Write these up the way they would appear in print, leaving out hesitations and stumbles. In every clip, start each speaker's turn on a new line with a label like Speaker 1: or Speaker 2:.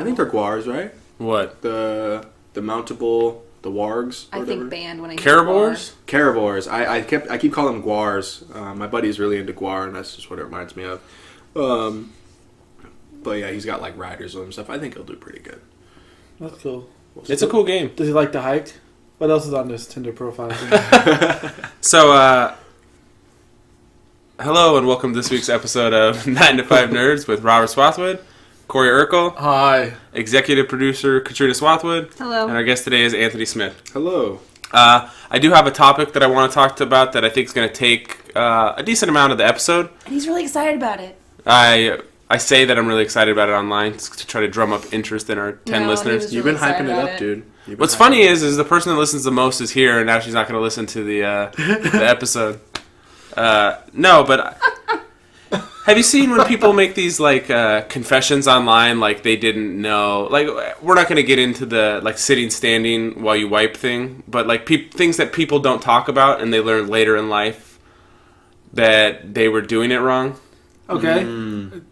Speaker 1: I think they're guars, right?
Speaker 2: What?
Speaker 1: The mountable, the wargs.
Speaker 3: I think banned when I
Speaker 2: Carivores?
Speaker 1: Carivores. I keep calling them guars. My buddy's really into guar, and that's just what it reminds me of. But yeah, he's got like riders with him and stuff. I think he'll do pretty good.
Speaker 4: That's cool.
Speaker 2: It's a cool game.
Speaker 4: Does he like to hike? What else is on this Tinder profile?
Speaker 2: So, hello and welcome to this week's episode of 9 to 5 Nerds with Robert Swathwood, Corey Urkel,
Speaker 4: Hi.
Speaker 2: executive producer Katrina Swathwood,
Speaker 3: Hello.
Speaker 2: and our guest today is Anthony Smith.
Speaker 1: Hello.
Speaker 2: I do have a topic that I want to talk about that I think is going to take a decent amount of the episode.
Speaker 3: And he's really excited about it.
Speaker 2: I say that I'm really excited about it online to try to drum up interest in our 10 listeners.
Speaker 1: You've been hyping it up, dude.
Speaker 2: What's funny is the person that listens the most is here, and now she's not going to listen to the episode. No, but have you seen when people make these like confessions online, like they didn't know? Like, we're not going to get into the like sitting, standing while you wipe thing, but like things that people don't talk about, and they learn later in life that they were doing it wrong.
Speaker 4: Okay.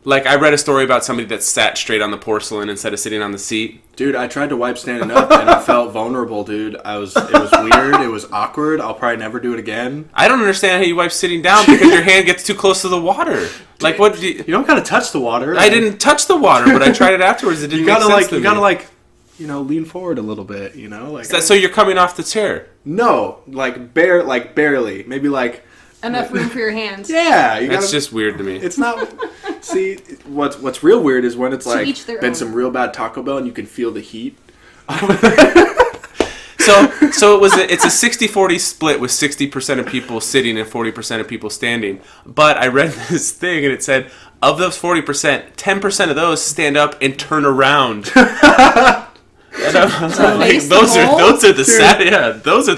Speaker 2: Like, I read a story about somebody that sat straight on the porcelain instead of sitting on the seat.
Speaker 1: Dude, I tried to wipe standing up and I felt vulnerable, dude. It was weird. It was awkward. I'll probably never do it again.
Speaker 2: I don't understand how you wipe sitting down because your hand gets too close to the water. Like, what?
Speaker 1: You don't gotta touch the water.
Speaker 2: I didn't touch the water, but I tried it afterwards. It didn't make sense to me.
Speaker 1: You gotta lean forward a little bit. You know, like.
Speaker 2: So you're coming off the chair?
Speaker 1: No, barely. Maybe like.
Speaker 3: Enough room for your hands.
Speaker 1: Yeah,
Speaker 2: that's just weird to me.
Speaker 1: It's not. See, what's real weird is when it's
Speaker 3: To
Speaker 1: like
Speaker 3: each their
Speaker 1: been
Speaker 3: own.
Speaker 1: some real bad Taco Bell and you can feel the heat.
Speaker 2: So it's a 60-40 split with 60% of people sitting and 40% of people standing. But I read this thing and it said of those 40%, 10% of those stand up and turn around. And I was like, those are the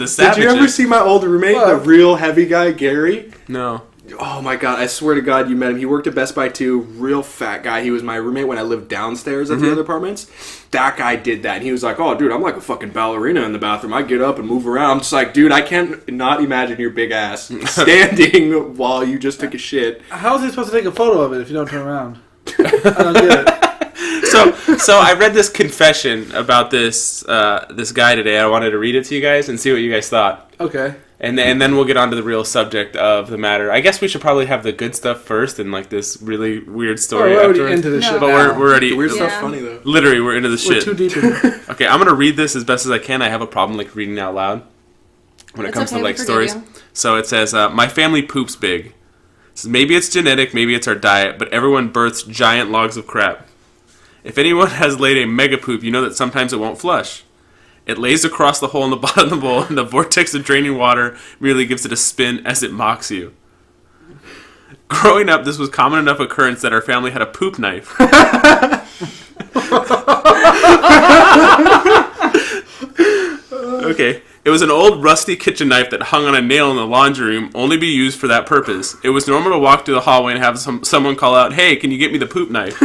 Speaker 2: savages.
Speaker 1: Did you ever see my old roommate, the real heavy guy, Gary?
Speaker 2: No.
Speaker 1: Oh my god, I swear to god you met him. He worked at Best Buy too, real fat guy. He was my roommate when I lived downstairs at the other apartments. That guy did that, and he was like, oh dude, I'm like a fucking ballerina in the bathroom. I get up and move around. I'm just like, dude, I can't not imagine your big ass standing while you just took a shit.
Speaker 4: How is he supposed to take a photo of it if you don't turn around? I don't get it.
Speaker 2: So I read this confession about this guy today. I wanted to read it to you guys and see what you guys thought.
Speaker 4: Okay.
Speaker 2: And then we'll get on to the real subject of the matter. I guess we should probably have the good stuff first and like this really weird story
Speaker 4: we're already
Speaker 2: afterwards.
Speaker 4: into this shit.
Speaker 2: But
Speaker 4: now.
Speaker 2: we're already...
Speaker 1: The weird
Speaker 3: Yeah.
Speaker 1: stuff's funny though.
Speaker 2: Literally, we're into the shit.
Speaker 4: We're too deep in it.
Speaker 2: Okay, I'm going to read this as best as I can. I have a problem like reading out loud when it
Speaker 3: It's
Speaker 2: comes
Speaker 3: okay,
Speaker 2: to like
Speaker 3: we
Speaker 2: stories.
Speaker 3: forgive you.
Speaker 2: So it says, my family poops big. It says, maybe it's genetic, maybe it's our diet, but everyone births giant logs of crap. If anyone has laid a mega poop, you know that sometimes it won't flush. It lays across the hole in the bottom of the bowl, and the vortex of draining water merely gives it a spin as it mocks you. Growing up, this was common enough occurrence that our family had a poop knife. Okay. It was an old rusty kitchen knife that hung on a nail in the laundry room, only be used for that purpose. It was normal to walk through the hallway and have someone call out, "Hey, can you get me the poop knife?"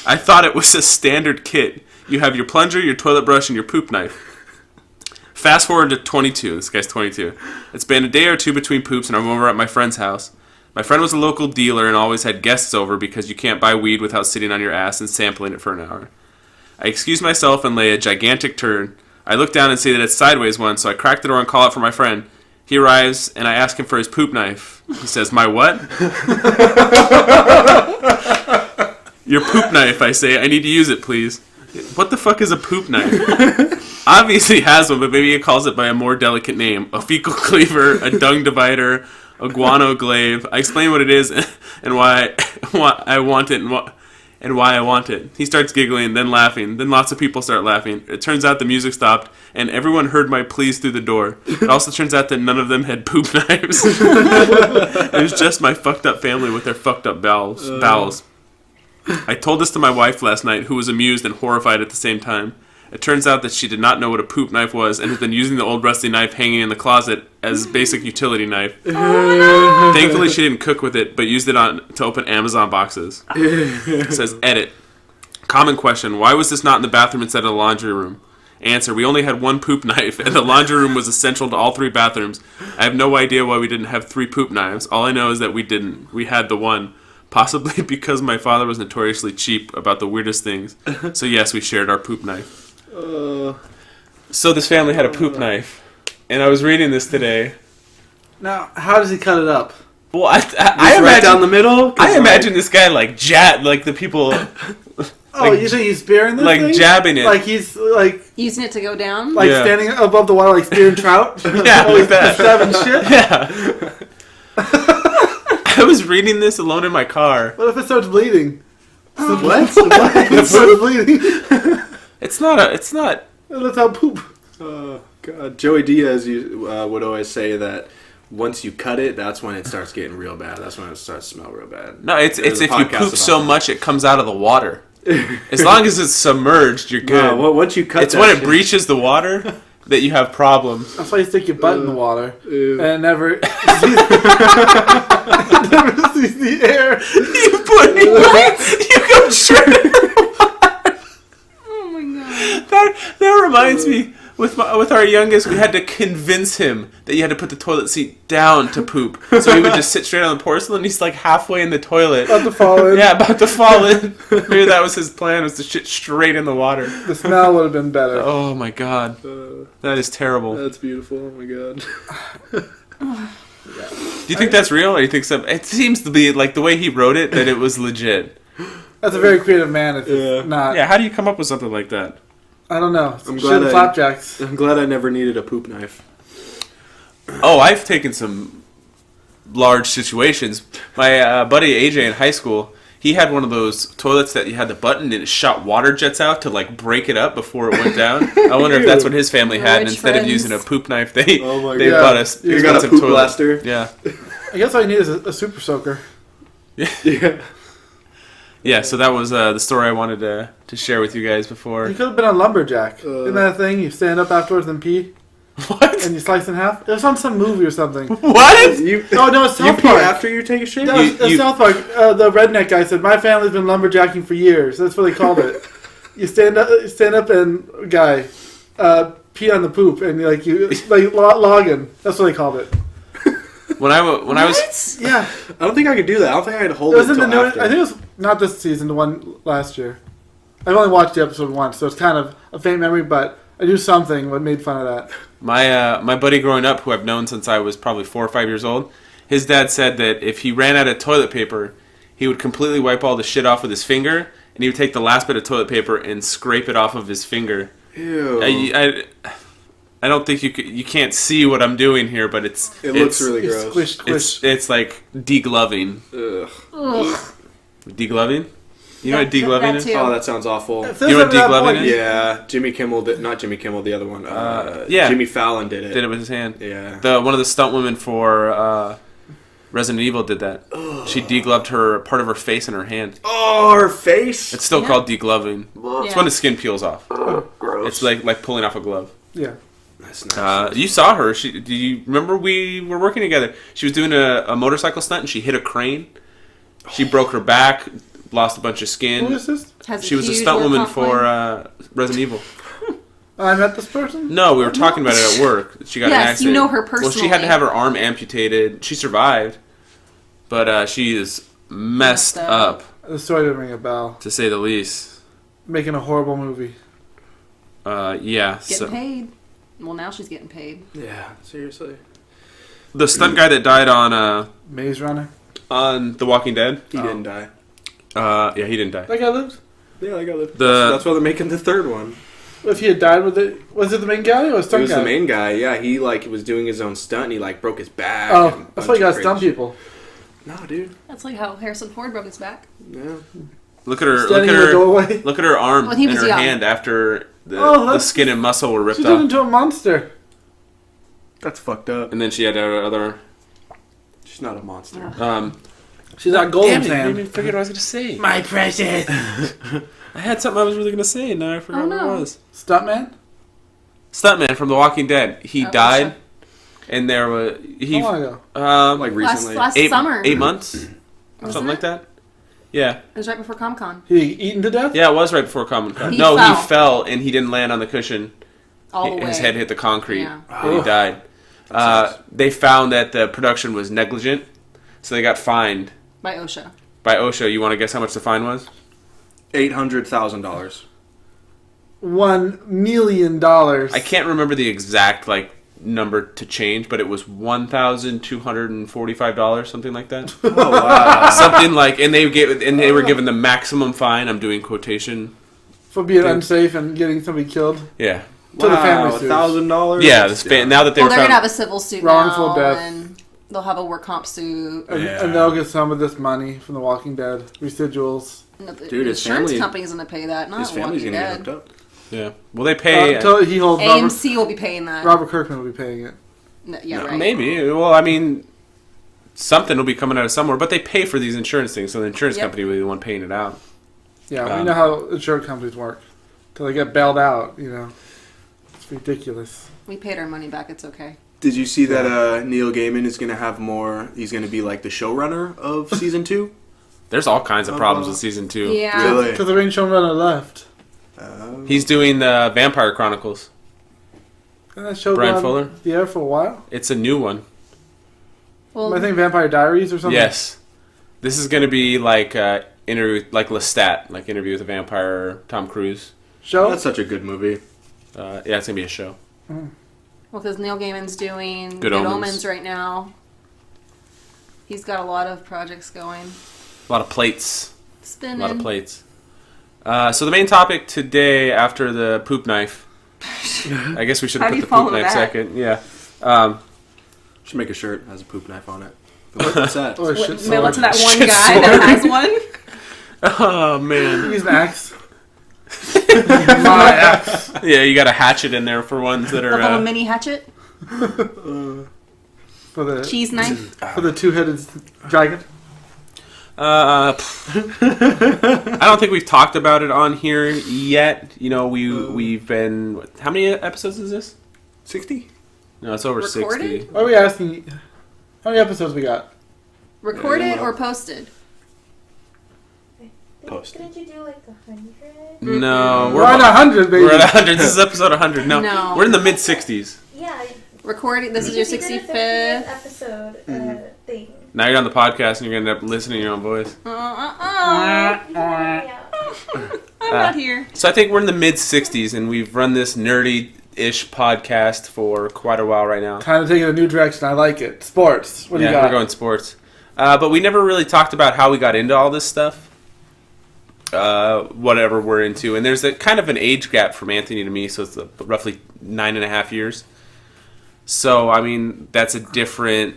Speaker 2: I thought it was a standard kit. You have your plunger, your toilet brush, and your poop knife. Fast forward to 22. This guy's 22. It's been a day or two between poops, and I'm over at my friend's house. My friend was a local dealer and always had guests over because you can't buy weed without sitting on your ass and sampling it for an hour. I excuse myself and lay a gigantic turd. I look down and see that it's sideways one, so I crack the door and call out for my friend. He arrives, and I ask him for his poop knife. He says, "My what?" "Your poop knife," I say. "I need to use it, please." What the fuck is a poop knife? Obviously has one, but maybe he calls it by a more delicate name. A fecal cleaver, a dung divider, a guano glaive. I explain what it is and why I want it and why I want it. He starts giggling, then laughing. Then lots of people start laughing. It turns out the music stopped, and everyone heard my pleas through the door. It also turns out that none of them had poop knives. It was just my fucked up family with their fucked up bowels. I told this to my wife last night, who was amused and horrified at the same time. It turns out that she did not know what a poop knife was and has been using the old rusty knife hanging in the closet as a basic utility knife.
Speaker 3: Oh, no.
Speaker 2: Thankfully, she didn't cook with it, but used it to open Amazon boxes. It says, edit. Common question, why was this not in the bathroom instead of the laundry room? Answer, we only had one poop knife, and the laundry room was essential to all three bathrooms. I have no idea why we didn't have three poop knives. All I know is that we didn't. We had the one. Possibly because my father was notoriously cheap about the weirdest things. So yes, we shared our poop knife. So this family had a poop knife. And I was reading this today.
Speaker 4: Now, how does he cut it up?
Speaker 2: Well, I
Speaker 1: Right
Speaker 2: imagine
Speaker 1: down the middle.
Speaker 2: I imagine this guy like the people
Speaker 4: Oh, you think he's spearing this
Speaker 2: like
Speaker 4: thing?
Speaker 2: jabbing it.
Speaker 4: Like he's like
Speaker 3: Using it to go down.
Speaker 2: Yeah.
Speaker 4: standing above the water like spearing trout?
Speaker 2: Yeah, like that.
Speaker 4: Stabbing shit?
Speaker 2: Yeah. I was reading this alone in my car.
Speaker 4: What if it starts bleeding?
Speaker 1: What?
Speaker 4: If it starts bleeding?
Speaker 2: It's not.
Speaker 4: That's how poop.
Speaker 1: Oh, God. Joey Diaz would always say that once you cut it, that's when it starts getting real bad. That's when it starts to smell real bad.
Speaker 2: No, it's
Speaker 1: There's a
Speaker 2: if you
Speaker 1: podcast
Speaker 2: poop
Speaker 1: about
Speaker 2: so
Speaker 1: that.
Speaker 2: much it comes out of the water. As long as it's submerged, you're good.
Speaker 1: No, once you cut
Speaker 2: It's
Speaker 1: that
Speaker 2: when it
Speaker 1: shit-
Speaker 2: breaches the water that you have problems.
Speaker 4: That's why you stick your butt in the water.
Speaker 1: Ew.
Speaker 4: And it never never sees the air.
Speaker 2: You put you go straight.
Speaker 3: Oh my god.
Speaker 2: That reminds me. With our youngest, we had to convince him that you had to put the toilet seat down to poop. So he would just sit straight on the porcelain. He's like halfway in the toilet.
Speaker 4: About to fall in.
Speaker 2: Yeah, about to fall in. Maybe that was his plan, was to shit straight in the water.
Speaker 4: The smell would have been better.
Speaker 2: Oh my god. That is terrible.
Speaker 1: That's beautiful. Oh, my God.
Speaker 2: Do you think that's real, or do you think some? It seems to be like the way he wrote it that it was legit.
Speaker 4: That's a very creative man if
Speaker 1: Yeah.
Speaker 4: it's not.
Speaker 2: Yeah, how do you come up with something like that?
Speaker 4: I don't know.
Speaker 1: I'm
Speaker 4: Shit
Speaker 1: glad
Speaker 4: and
Speaker 1: I-
Speaker 4: flapjacks.
Speaker 1: I'm glad I never needed a poop knife.
Speaker 2: Oh, I've taken some large situations. My buddy AJ in high school, he had one of those toilets that you had the button and it shot water jets out to like break it up before it went down. I wonder if that's what his family had, and
Speaker 3: Rich
Speaker 2: instead of
Speaker 3: friends.
Speaker 2: using a poop knife, they
Speaker 1: Oh my
Speaker 2: they
Speaker 1: God.
Speaker 2: bought us.
Speaker 1: You got a poop blaster?
Speaker 2: Yeah,
Speaker 4: I guess all you need is a super soaker.
Speaker 1: Yeah.
Speaker 2: yeah. So that was the story I wanted to share with you guys before.
Speaker 4: You could have been a lumberjack. Isn't that a thing? You stand up afterwards and pee,
Speaker 2: What?
Speaker 4: and you slice in half. It was on some movie or something.
Speaker 2: What?
Speaker 1: You,
Speaker 4: Oh no, it's
Speaker 1: you
Speaker 4: South
Speaker 1: pee
Speaker 4: Park.
Speaker 1: after you take a shit?
Speaker 4: No, it's
Speaker 2: You-
Speaker 4: South Park. The redneck guy said, "My family's been lumberjacking for years." That's what they called it. You stand up, and guy pee on the poop, and you logging. That's what they called it.
Speaker 2: When I was
Speaker 4: Yeah,
Speaker 1: I don't think I could do that. I don't think I could hold
Speaker 4: it
Speaker 1: it
Speaker 4: was in the
Speaker 1: until
Speaker 4: new.
Speaker 1: after.
Speaker 4: I think it was not this season, the one last year. I've only watched the episode once, so it's kind of a faint memory. But I knew something what made fun of that.
Speaker 2: my buddy growing up, who I've known since I was probably 4 or 5 years old, his dad said that if he ran out of toilet paper, he would completely wipe all the shit off with his finger, and he would take the last bit of toilet paper and scrape it off of his finger.
Speaker 1: Ew.
Speaker 2: I don't think you can't see what I'm doing here, but
Speaker 1: It looks really
Speaker 4: You
Speaker 1: gross.
Speaker 4: squish, squish.
Speaker 2: it's like degloving.
Speaker 1: Ugh.
Speaker 3: Ugh.
Speaker 2: Degloving? You know what
Speaker 3: That-
Speaker 2: degloving
Speaker 3: that
Speaker 2: is?
Speaker 3: too.
Speaker 1: Oh, that sounds awful.
Speaker 4: If
Speaker 2: You
Speaker 4: there's
Speaker 2: know what
Speaker 4: at that
Speaker 2: degloving
Speaker 4: point,
Speaker 2: is?
Speaker 1: Yeah, Jimmy Kimmel did, not Jimmy Kimmel, the other one.
Speaker 2: Yeah.
Speaker 1: Jimmy Fallon did it.
Speaker 2: Did it with his hand.
Speaker 1: Yeah.
Speaker 2: One of the stunt women for Resident Evil did that. She degloved her part of her face and her hand.
Speaker 1: Oh, her face.
Speaker 2: It's still
Speaker 3: Yeah.
Speaker 2: called degloving. It's
Speaker 3: Yeah.
Speaker 2: when the skin peels off.
Speaker 1: Gross.
Speaker 2: It's like pulling off a glove.
Speaker 4: Yeah.
Speaker 1: That's nice.
Speaker 2: You saw her. Do you remember we were working together? She was doing a motorcycle stunt and she hit a crane. She broke her back, lost a bunch of
Speaker 4: Who
Speaker 2: skin.
Speaker 4: is this?
Speaker 3: Has
Speaker 2: She was a
Speaker 3: huge
Speaker 2: stunt woman
Speaker 3: workout
Speaker 2: for
Speaker 3: plan.
Speaker 2: Resident Evil.
Speaker 4: I met this person.
Speaker 2: No, we were talking about it at work. She got an
Speaker 3: Yes,
Speaker 2: accident.
Speaker 3: you know her
Speaker 2: Well, she had to
Speaker 3: personally.
Speaker 2: have her arm amputated. She survived, but she is messed
Speaker 3: Messed
Speaker 2: up,
Speaker 4: The story didn't ring a bell.
Speaker 2: to say the least.
Speaker 4: Making a horrible movie.
Speaker 2: Yeah.
Speaker 3: Getting paid. Well, now she's getting paid.
Speaker 1: Yeah, seriously.
Speaker 2: The stunt guy that died on
Speaker 4: Maze Runner.
Speaker 2: The Walking Dead.
Speaker 1: He didn't die.
Speaker 2: Yeah, he didn't die.
Speaker 4: That guy lived.
Speaker 1: Yeah, I got it.
Speaker 2: The-
Speaker 1: That's why they're making the third one.
Speaker 4: If he had died with it, was it the main guy or a
Speaker 1: It
Speaker 4: stunt
Speaker 1: was
Speaker 4: guy?
Speaker 1: the main guy. Yeah, he was doing his own stunt. And he broke his back.
Speaker 4: Oh,
Speaker 1: and a
Speaker 4: that's why
Speaker 1: bunch
Speaker 4: you got
Speaker 1: of
Speaker 4: stunt
Speaker 1: crazy
Speaker 4: people.
Speaker 1: shit. No, dude.
Speaker 3: That's like how Harrison Ford broke his back.
Speaker 1: Yeah.
Speaker 2: Look at her.
Speaker 4: Standing in the doorway.
Speaker 2: Look at her arm
Speaker 3: When he
Speaker 2: and
Speaker 3: was
Speaker 2: her
Speaker 3: young.
Speaker 2: hand after the
Speaker 4: that's-
Speaker 2: skin and muscle were ripped
Speaker 4: She turned
Speaker 2: off,
Speaker 4: into a monster.
Speaker 1: That's fucked up.
Speaker 2: and then she had her other.
Speaker 1: She's not a monster.
Speaker 4: She's not golden
Speaker 2: Damn it! I
Speaker 4: tan.
Speaker 2: didn't forget what I was gonna say.
Speaker 4: My precious.
Speaker 2: I had something I was really gonna say, and now I forgot
Speaker 3: Oh,
Speaker 2: what
Speaker 3: no.
Speaker 2: it was.
Speaker 4: Stuntman?
Speaker 2: Stuntman from The Walking Dead. He
Speaker 3: Oh,
Speaker 2: died, and there was he.
Speaker 4: How long ago?
Speaker 1: Like
Speaker 3: Last,
Speaker 1: recently.
Speaker 3: last
Speaker 2: eight
Speaker 3: summer.
Speaker 2: 8 months,
Speaker 3: Wasn't
Speaker 2: something
Speaker 3: it?
Speaker 2: like that. Yeah,
Speaker 3: It was right before Comic-Con.
Speaker 4: He eaten to death?
Speaker 2: yeah, it was right before Comic Con.
Speaker 3: He
Speaker 2: No,
Speaker 3: fell.
Speaker 2: he fell and he didn't land on the cushion.
Speaker 3: All the way.
Speaker 2: His head hit the concrete,
Speaker 3: Yeah.
Speaker 2: and he
Speaker 4: Oh.
Speaker 2: died.
Speaker 1: sucks.
Speaker 2: They found that the production was negligent, so they got fined
Speaker 3: By OSHA.
Speaker 2: by OSHA. You want to guess how much the fine was?
Speaker 1: $800,000.
Speaker 4: $1 million.
Speaker 2: I can't remember the exact number to change, but it was $1,245, something like that.
Speaker 1: Oh wow!
Speaker 2: Something and they were given the maximum fine. I'm doing quotation.
Speaker 4: For being unsafe and getting somebody killed.
Speaker 2: Yeah.
Speaker 4: To the family suit.
Speaker 1: $1,000.
Speaker 2: Yeah, now that
Speaker 3: Well, they're gonna have a civil suit
Speaker 4: Wrongful
Speaker 3: now,
Speaker 4: death.
Speaker 3: and they'll have a work comp suit.
Speaker 4: And they'll get some of this money from The Walking Dead residuals.
Speaker 3: No, the
Speaker 1: Dude, his
Speaker 3: insurance
Speaker 1: family-
Speaker 3: company's gonna pay that. Not
Speaker 1: His family's
Speaker 3: Walking
Speaker 1: gonna get
Speaker 3: Dead.
Speaker 1: hooked up.
Speaker 2: Yeah. Well, they pay.
Speaker 4: He holds
Speaker 3: AMC will be paying that.
Speaker 4: Robert Kirkman will be paying it.
Speaker 3: No, yeah,
Speaker 1: No,
Speaker 3: right.
Speaker 2: Maybe. Well, I mean, something will be coming out of somewhere, but they pay for these insurance things, so the insurance company will be the one paying it out.
Speaker 4: Yeah, we know how insurance companies work. Till they get bailed out, It's ridiculous.
Speaker 3: We paid our money back. It's okay.
Speaker 1: Did you see that Neil Gaiman is going to have more? He's going to be like the showrunner of season 2.
Speaker 2: There's all kinds of problems with season 2.
Speaker 3: Yeah.
Speaker 1: Really?
Speaker 4: Because the main showrunner left.
Speaker 2: He's doing the Vampire Chronicles.
Speaker 4: And that show
Speaker 2: Brian
Speaker 4: gone
Speaker 2: Fuller?
Speaker 4: the air for a while.
Speaker 2: It's a new one.
Speaker 3: Well,
Speaker 4: I think Vampire Diaries or something.
Speaker 2: Yes. This is going to be interview, like Lestat, like Interview with a Vampire, Tom Cruise.
Speaker 4: Show?
Speaker 1: That's such a good movie.
Speaker 2: Yeah, it's going to be a show.
Speaker 3: well, because Neil Gaiman's doing
Speaker 2: Good
Speaker 3: Good
Speaker 2: Omens.
Speaker 3: Omens right now. He's got a lot of projects going.
Speaker 2: A lot of plates.
Speaker 3: Spinning.
Speaker 2: A lot of plates. So the main topic today, after the poop knife, I guess we should
Speaker 3: How
Speaker 2: have
Speaker 3: do
Speaker 2: put
Speaker 3: you
Speaker 2: the poop
Speaker 3: follow
Speaker 2: knife
Speaker 3: that?
Speaker 2: second. Yeah.
Speaker 1: Should make a shirt that has a poop knife on it. What's that?
Speaker 4: Or a shit
Speaker 3: Mail it
Speaker 4: sword.
Speaker 3: to that one
Speaker 2: Shit
Speaker 3: guy
Speaker 2: sword.
Speaker 3: that has one.
Speaker 2: Oh, man.
Speaker 4: Use an axe. My axe.
Speaker 2: Yeah, you got a hatchet in there for ones that
Speaker 3: The little
Speaker 2: are...
Speaker 3: mini hatchet.
Speaker 4: For the
Speaker 3: Cheese knife.
Speaker 4: for the two-headed dragon.
Speaker 2: I don't think we've talked about it on here yet. We've been... How many episodes is this?
Speaker 1: 60?
Speaker 2: No, it's over
Speaker 3: Recorded?
Speaker 2: 60.
Speaker 4: Why are we asking? How many episodes we got?
Speaker 3: Recorded or posted?
Speaker 1: Posted.
Speaker 5: Didn't you do 100?
Speaker 2: No,
Speaker 4: We're at 100, baby.
Speaker 2: We're at 100. This is episode 100. No,
Speaker 3: No.
Speaker 2: we're in the mid-60s.
Speaker 5: Yeah.
Speaker 3: Recording. This is your
Speaker 5: because you did a
Speaker 3: 65th.
Speaker 5: 50th episode thing.
Speaker 2: Now you're on the podcast and you're going to end up listening to your own voice.
Speaker 5: You can hear me out.
Speaker 3: I'm not here.
Speaker 2: So I think we're in the mid-60s, and we've run this nerdy-ish podcast for quite a while right now.
Speaker 4: Kind of taking a new direction. I like it. Sports. What do you got?
Speaker 2: We're going sports. But we never really talked about how we got into all this stuff. Whatever we're into. And there's a kind of an age gap from Anthony to me, so it's roughly 9.5 years. So, I mean, that's a different...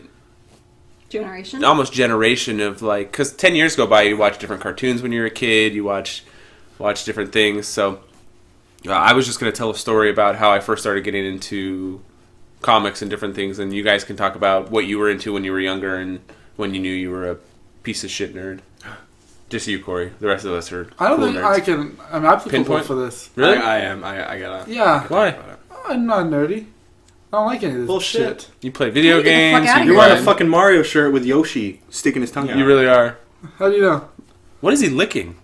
Speaker 3: Generation.
Speaker 2: almost generation of because 10 years go by, you watch different cartoons when you're a kid, you watch different things. So I was just going to tell a story about how I first started getting into comics and different things, and you guys can talk about what you were into when you were younger and when you knew you were a piece of shit nerd. Just you, Corey. The rest of us are
Speaker 4: I don't
Speaker 2: cool
Speaker 4: think
Speaker 2: nerds.
Speaker 4: I can. I'm applicable
Speaker 2: Pinpoint?
Speaker 4: for this.
Speaker 2: Really?
Speaker 1: I am. I gotta.
Speaker 4: Yeah.
Speaker 2: Why?
Speaker 4: I'm not nerdy. I don't like any of this
Speaker 1: Bullshit.
Speaker 4: shit.
Speaker 2: You play video
Speaker 3: Get the fuck
Speaker 2: games.
Speaker 3: outta
Speaker 2: You
Speaker 3: here.
Speaker 1: You're wearing a
Speaker 2: run.
Speaker 1: fucking Mario shirt with Yoshi sticking his tongue out.
Speaker 2: You really are.
Speaker 4: How do you know?
Speaker 2: What is he licking?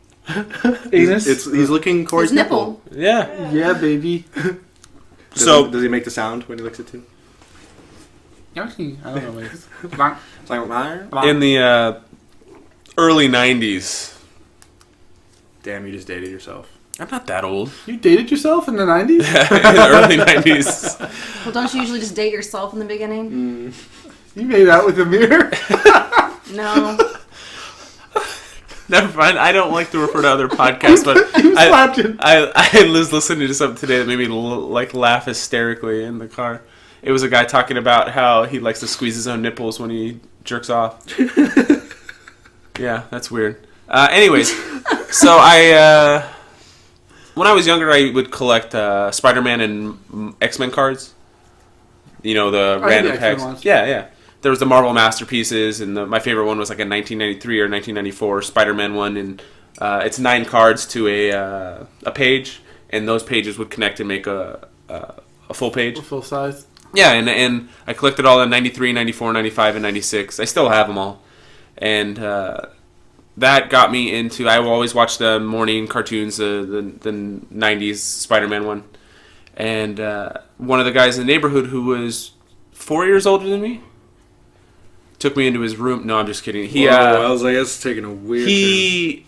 Speaker 4: Anus?
Speaker 1: He's licking Corey's
Speaker 3: His nipple.
Speaker 2: Yeah.
Speaker 4: Yeah, baby.
Speaker 1: Does he make the sound when he licks it too?
Speaker 4: Yucky. I don't know. Maybe.
Speaker 1: It's like,
Speaker 2: In the early 90s.
Speaker 1: damn, you just dated yourself.
Speaker 2: I'm not that old.
Speaker 4: You dated yourself in the 90s?
Speaker 2: In the early 90s.
Speaker 3: Well, don't you usually just date yourself in the beginning?
Speaker 4: You made out with a mirror?
Speaker 3: No.
Speaker 2: Never mind. I don't like to refer to other podcasts, but
Speaker 4: You slapped him.
Speaker 2: I was listening to something today that made me laugh hysterically in the car. It was a guy talking about how he likes to squeeze his own nipples when he jerks off. Yeah, that's weird. Anyways, so when I was younger, I would collect SpiderMan and X-Men cards. The
Speaker 4: the
Speaker 2: random
Speaker 4: X-Men
Speaker 2: packs.
Speaker 4: ones.
Speaker 2: Yeah. There was the Marvel Masterpieces, and my favorite one was like a 1993 or 1994 Spider-Man one, and it's 9 cards to a page, and those pages would connect and make a full page.
Speaker 4: Full size.
Speaker 2: Yeah, and I collected all in 93, 94, 95, and 96. I still have them all. And that got me into... I always watch the morning cartoons, the 90s Spider-Man one. And one of the guys in the neighborhood who was 4 years older than me took me into his room. No, I'm just kidding. He
Speaker 1: I was like, that's taking a weird.
Speaker 2: he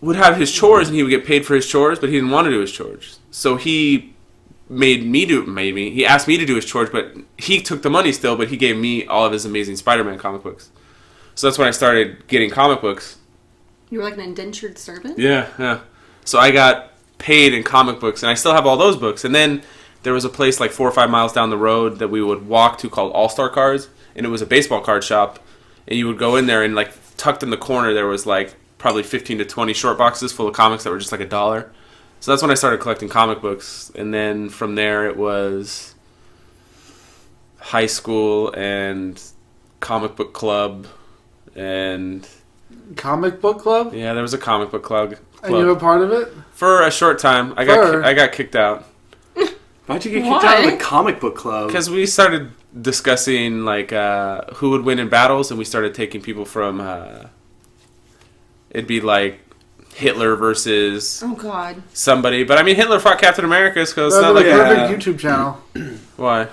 Speaker 2: would have his chores and he would get paid for his chores, but he didn't want to do his chores. So he he asked me to do his chores, but he took the money still, but he gave me all of his amazing Spider-Man comic books. So that's when I started getting comic books.
Speaker 3: You were like an indentured servant?
Speaker 2: Yeah. So I got paid in comic books, and I still have all those books. And then there was a place like 4 or 5 miles down the road that we would walk to called All-Star Cards, and it was a baseball card shop. And you would go in there, and like tucked in the corner there was like probably 15 to 20 short boxes full of comics that were just like $1. So that's when I started collecting comic books. And then from there it was high school and comic book club and...
Speaker 4: Comic book club?
Speaker 2: Yeah, there was a comic book club.
Speaker 4: And you were part of it?
Speaker 2: For a short time. I got kicked out.
Speaker 1: Why'd you get kicked out of the comic book club?
Speaker 2: Because we started discussing like who would win in battles, and we started taking people from... it'd be like Hitler versus somebody. But I mean, Hitler fought Captain America, so it's not like...
Speaker 4: perfect YouTube channel.
Speaker 2: Why?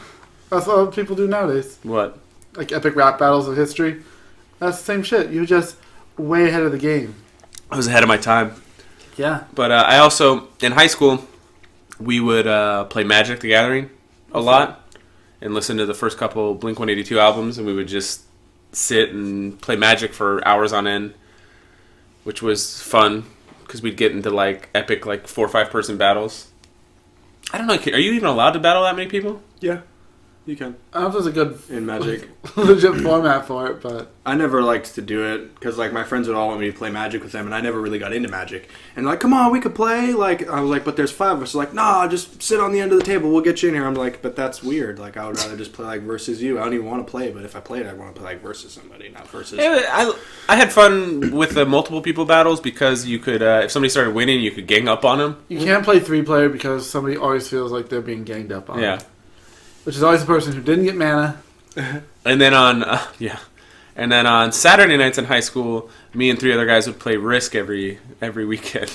Speaker 4: That's what people do nowadays.
Speaker 2: What?
Speaker 4: Like epic rap battles of history. That's the same shit. You're just way ahead of the game.
Speaker 2: I was ahead of my time.
Speaker 4: Yeah.
Speaker 2: But I also, in high school, we would play Magic the Gathering a lot and listen to the first couple Blink-182 albums, and we would just sit and play Magic for hours on end, which was fun because we'd get into like epic like 4 or 5 person battles. I don't know, are you even allowed to battle that many people?
Speaker 1: Yeah. You can.
Speaker 4: I don't know if there's a good
Speaker 1: in Magic
Speaker 4: legit format for it, but
Speaker 1: I never liked to do it because like my friends would all want me to play Magic with them, and I never really got into Magic. And like, come on, we could play. Like I was like, but there's 5 of us. Like, nah, just sit on the end of the table. We'll get you in here. I'm like, but that's weird. Like I would rather just play like versus you. I don't even want to play, but if I played, I want to play like versus somebody, not versus.
Speaker 2: Yeah, I had fun with the multiple people battles because you could, if somebody started winning, you could gang up on them.
Speaker 4: You can't play 3-player because somebody always feels like they're being ganged up on.
Speaker 2: Yeah.
Speaker 4: Which is always the person who didn't get mana.
Speaker 2: And then on Saturday nights in high school, me and 3 other guys would play Risk every weekend.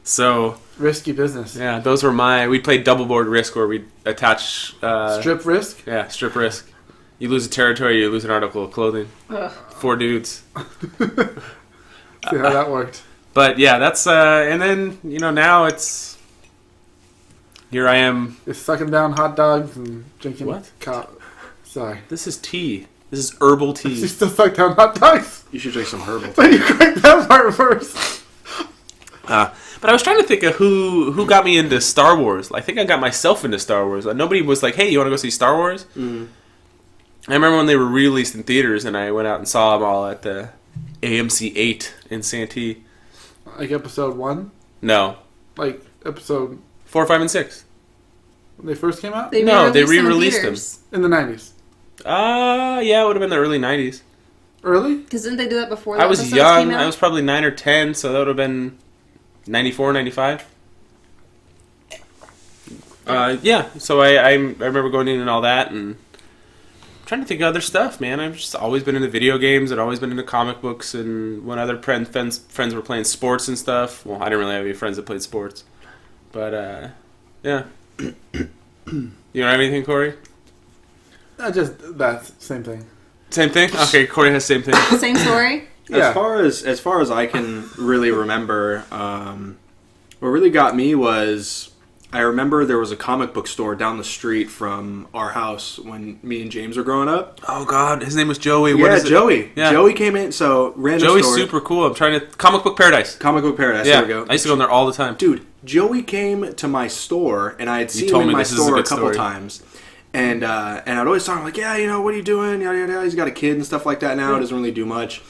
Speaker 2: So
Speaker 4: risky business.
Speaker 2: Yeah, those were we'd play double board Risk where we'd attach
Speaker 4: strip Risk.
Speaker 2: Yeah, strip Risk. You lose a territory, you lose an article of clothing. 4 dudes.
Speaker 4: See how that worked.
Speaker 2: But yeah, that's and then now it's. Here I am.
Speaker 4: You're sucking down hot dogs and drinking
Speaker 2: what?
Speaker 4: Sorry.
Speaker 2: This is tea. This is herbal tea.
Speaker 4: You still suck down hot dogs?
Speaker 1: You should drink some herbal tea.
Speaker 4: But you cracked that part first.
Speaker 2: But I was trying to think of who got me into Star Wars. I think I got myself into Star Wars. Nobody was like, hey, you want to go see Star Wars?
Speaker 1: Mm.
Speaker 2: I remember when they were released in theaters, and I went out and saw them all at the AMC 8 in Santee.
Speaker 4: Like episode 1?
Speaker 2: No.
Speaker 4: Like episode...
Speaker 2: 4, 5, and 6.
Speaker 4: When they first came out?
Speaker 2: They re-released them.
Speaker 4: In the 90s?
Speaker 2: Yeah, it would have been the early 90s.
Speaker 4: Early?
Speaker 3: Because didn't they do that before
Speaker 2: I was young. I was probably 9 or 10, so that would have been 94, 95. Yeah, so I remember going in and all that, and trying to think of other stuff, man. I've just always been into video games and always been into comic books, and when other friends were playing sports and stuff, well, I didn't really have any friends that played sports. But, yeah. You don't have anything, Corey?
Speaker 4: Just that same thing.
Speaker 2: Same thing? Okay, Corey has same thing.
Speaker 3: Same story?
Speaker 1: Yeah. As far as I can really remember, what really got me was I remember there was a comic book store down the street from our house when me and James were growing up.
Speaker 2: Oh God, his name was Joey.
Speaker 1: Joey.
Speaker 2: Yeah.
Speaker 1: Joey came in. So random
Speaker 2: Joey's
Speaker 1: story.
Speaker 2: super cool. I'm trying to Comic Book Paradise.
Speaker 1: Comic Book Paradise.
Speaker 2: Yeah,
Speaker 1: there we go.
Speaker 2: I used to go in there all the time.
Speaker 1: Dude, Joey came to my store, and I had seen him in my store a couple times. And I'd always talk, like, yeah, what are you doing? Yada, yada, yada. He's got a kid and stuff like that now. Doesn't really do much.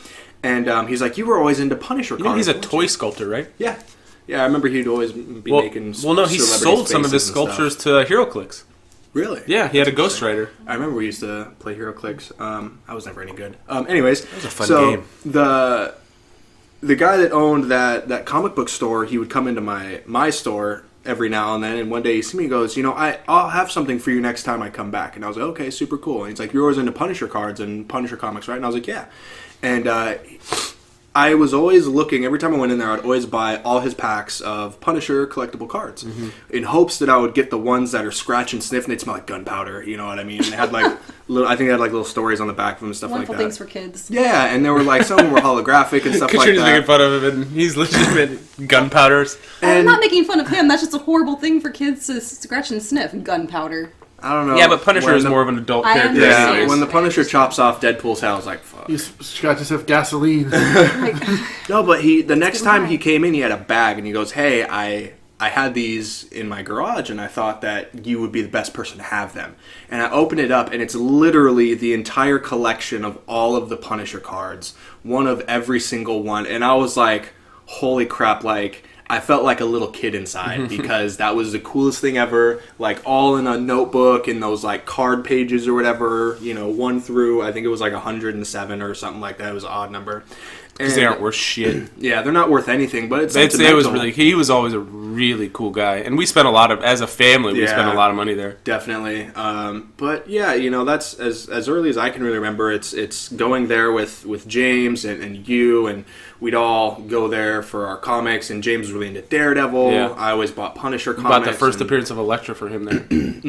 Speaker 1: And he's like, you were always into Punisher cards.
Speaker 2: He's a toy sculptor, right?
Speaker 1: Yeah. Yeah, I remember he'd always be making
Speaker 2: Well, no, he sold some of his sculptures to HeroClix.
Speaker 1: Really?
Speaker 2: Yeah, he had a Ghost Rider.
Speaker 1: I remember we used to play HeroClix. I was never any good. Anyways.
Speaker 2: That was a fun game.
Speaker 1: The guy that owned that comic book store, he would come into my store every now and then, and one day he see me and goes, I'll have something for you next time I come back. And I was like, okay, super cool. And he's like, you're always into Punisher cards and Punisher comics, right? And I was like, yeah. And I was always looking, every time I went in there, I'd always buy all his packs of Punisher collectible cards in hopes that I would get the ones that are scratch and sniff and they'd smell like gunpowder, you know what I mean? And they had like, I think they had like little stories on the back of them and stuff
Speaker 3: Wonderful
Speaker 1: like that.
Speaker 3: things for kids.
Speaker 1: Yeah, and there were like, some of them were holographic and stuff
Speaker 2: Katrina's
Speaker 1: like
Speaker 2: making
Speaker 1: that.
Speaker 2: fun of him, and he's legitimate gunpowders.
Speaker 3: I'm not making fun of him. That's just a horrible thing for kids to scratch and sniff. Gunpowder.
Speaker 1: I don't know.
Speaker 2: Yeah, but Punisher
Speaker 1: when
Speaker 2: is
Speaker 1: the-
Speaker 2: more of an adult
Speaker 3: I
Speaker 2: character.
Speaker 3: understand.
Speaker 1: Yeah,
Speaker 2: anyways.
Speaker 1: when the Punisher chops off Deadpool's head, I was like, fuck.
Speaker 4: You scratch yourself gasoline.
Speaker 3: Like,
Speaker 1: No, but the next
Speaker 3: good
Speaker 1: time
Speaker 3: line.
Speaker 1: he came in, he had a bag, and he goes, "Hey, I had these in my garage, and I thought that you would be the best person to have them." And I open it up, and it's literally the entire collection of all of the Punisher cards, one of every single one. And I was like, "Holy crap!" Like, I felt like a little kid inside because that was the coolest thing ever. Like, all in a notebook in those like card pages or whatever. You know, 1 through I think it was like 107 or something like that. It was an odd number.
Speaker 2: Because they aren't worth shit.
Speaker 1: Yeah, they're not worth anything, but it's
Speaker 2: They'd say it was
Speaker 1: sentimental.
Speaker 2: really. He was always a really cool guy, and we spent a lot of, as a family, we
Speaker 1: Yeah.
Speaker 2: spent a lot of money there.
Speaker 1: Definitely. But yeah, you know, that's as early as I can really remember. It's going there with James and you, and we'd all go there for our comics. And James was really into Daredevil.
Speaker 2: Yeah.
Speaker 1: I always bought Punisher
Speaker 2: We
Speaker 1: comics.
Speaker 2: bought the first
Speaker 1: and-
Speaker 2: appearance of Elektra for him there,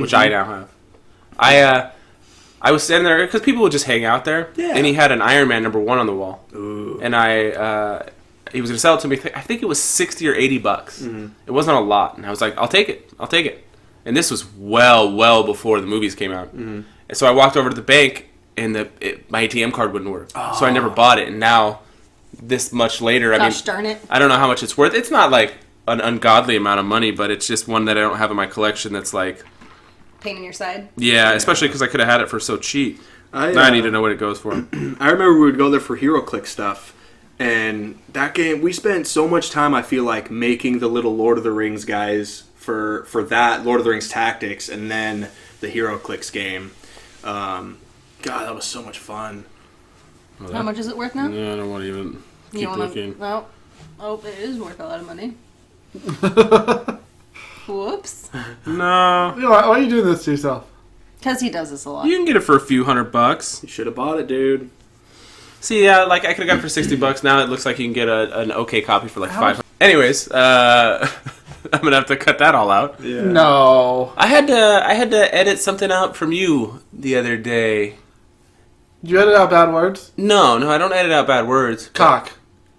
Speaker 2: which I now have. I was standing there because people would just hang out there,
Speaker 1: Yeah.
Speaker 2: and he had an Iron Man #1 on the wall,
Speaker 1: Ooh.
Speaker 2: and he was gonna sell it to me. I think it was $60 or $80. It wasn't a lot, and I was like, I'll take it. And this was well before the movies came out, and so I walked over to the bank, and my ATM card wouldn't work, so I never bought it. And now, this much later,
Speaker 3: gosh darn it.
Speaker 2: I don't know how much it's worth. It's not like an ungodly amount of money, but it's just one that I don't have in my collection. That's like,
Speaker 3: Pain in your side.
Speaker 2: yeah, especially because I could have had it for so cheap.
Speaker 1: I
Speaker 2: Now I need to know what it goes for.
Speaker 1: I remember we would go there for HeroClix stuff. And that game, we spent so much time, I feel like, making the little Lord of the Rings guys for that, Lord of the Rings Tactics, and then the HeroClix game. God, that was so much fun.
Speaker 3: How much is it worth now?
Speaker 2: Yeah, I don't want to even
Speaker 3: You
Speaker 2: keep
Speaker 3: don't wanna-
Speaker 2: looking.
Speaker 3: Well, it is worth a lot of money. Whoops.
Speaker 2: No,
Speaker 4: You know, why are you doing this to yourself?
Speaker 3: Because he does this a lot.
Speaker 2: you can get it for a few $100.
Speaker 1: You should have bought it, dude.
Speaker 2: See, yeah, like I could have got it for $60. Now it looks like you can get an okay copy for like $500. Anyways, I'm gonna have to cut that all out.
Speaker 1: Yeah.
Speaker 4: No.
Speaker 2: I had to edit something out from you the other day.
Speaker 4: Did you edit out bad words?
Speaker 2: No, I don't edit out bad words.
Speaker 4: Cock.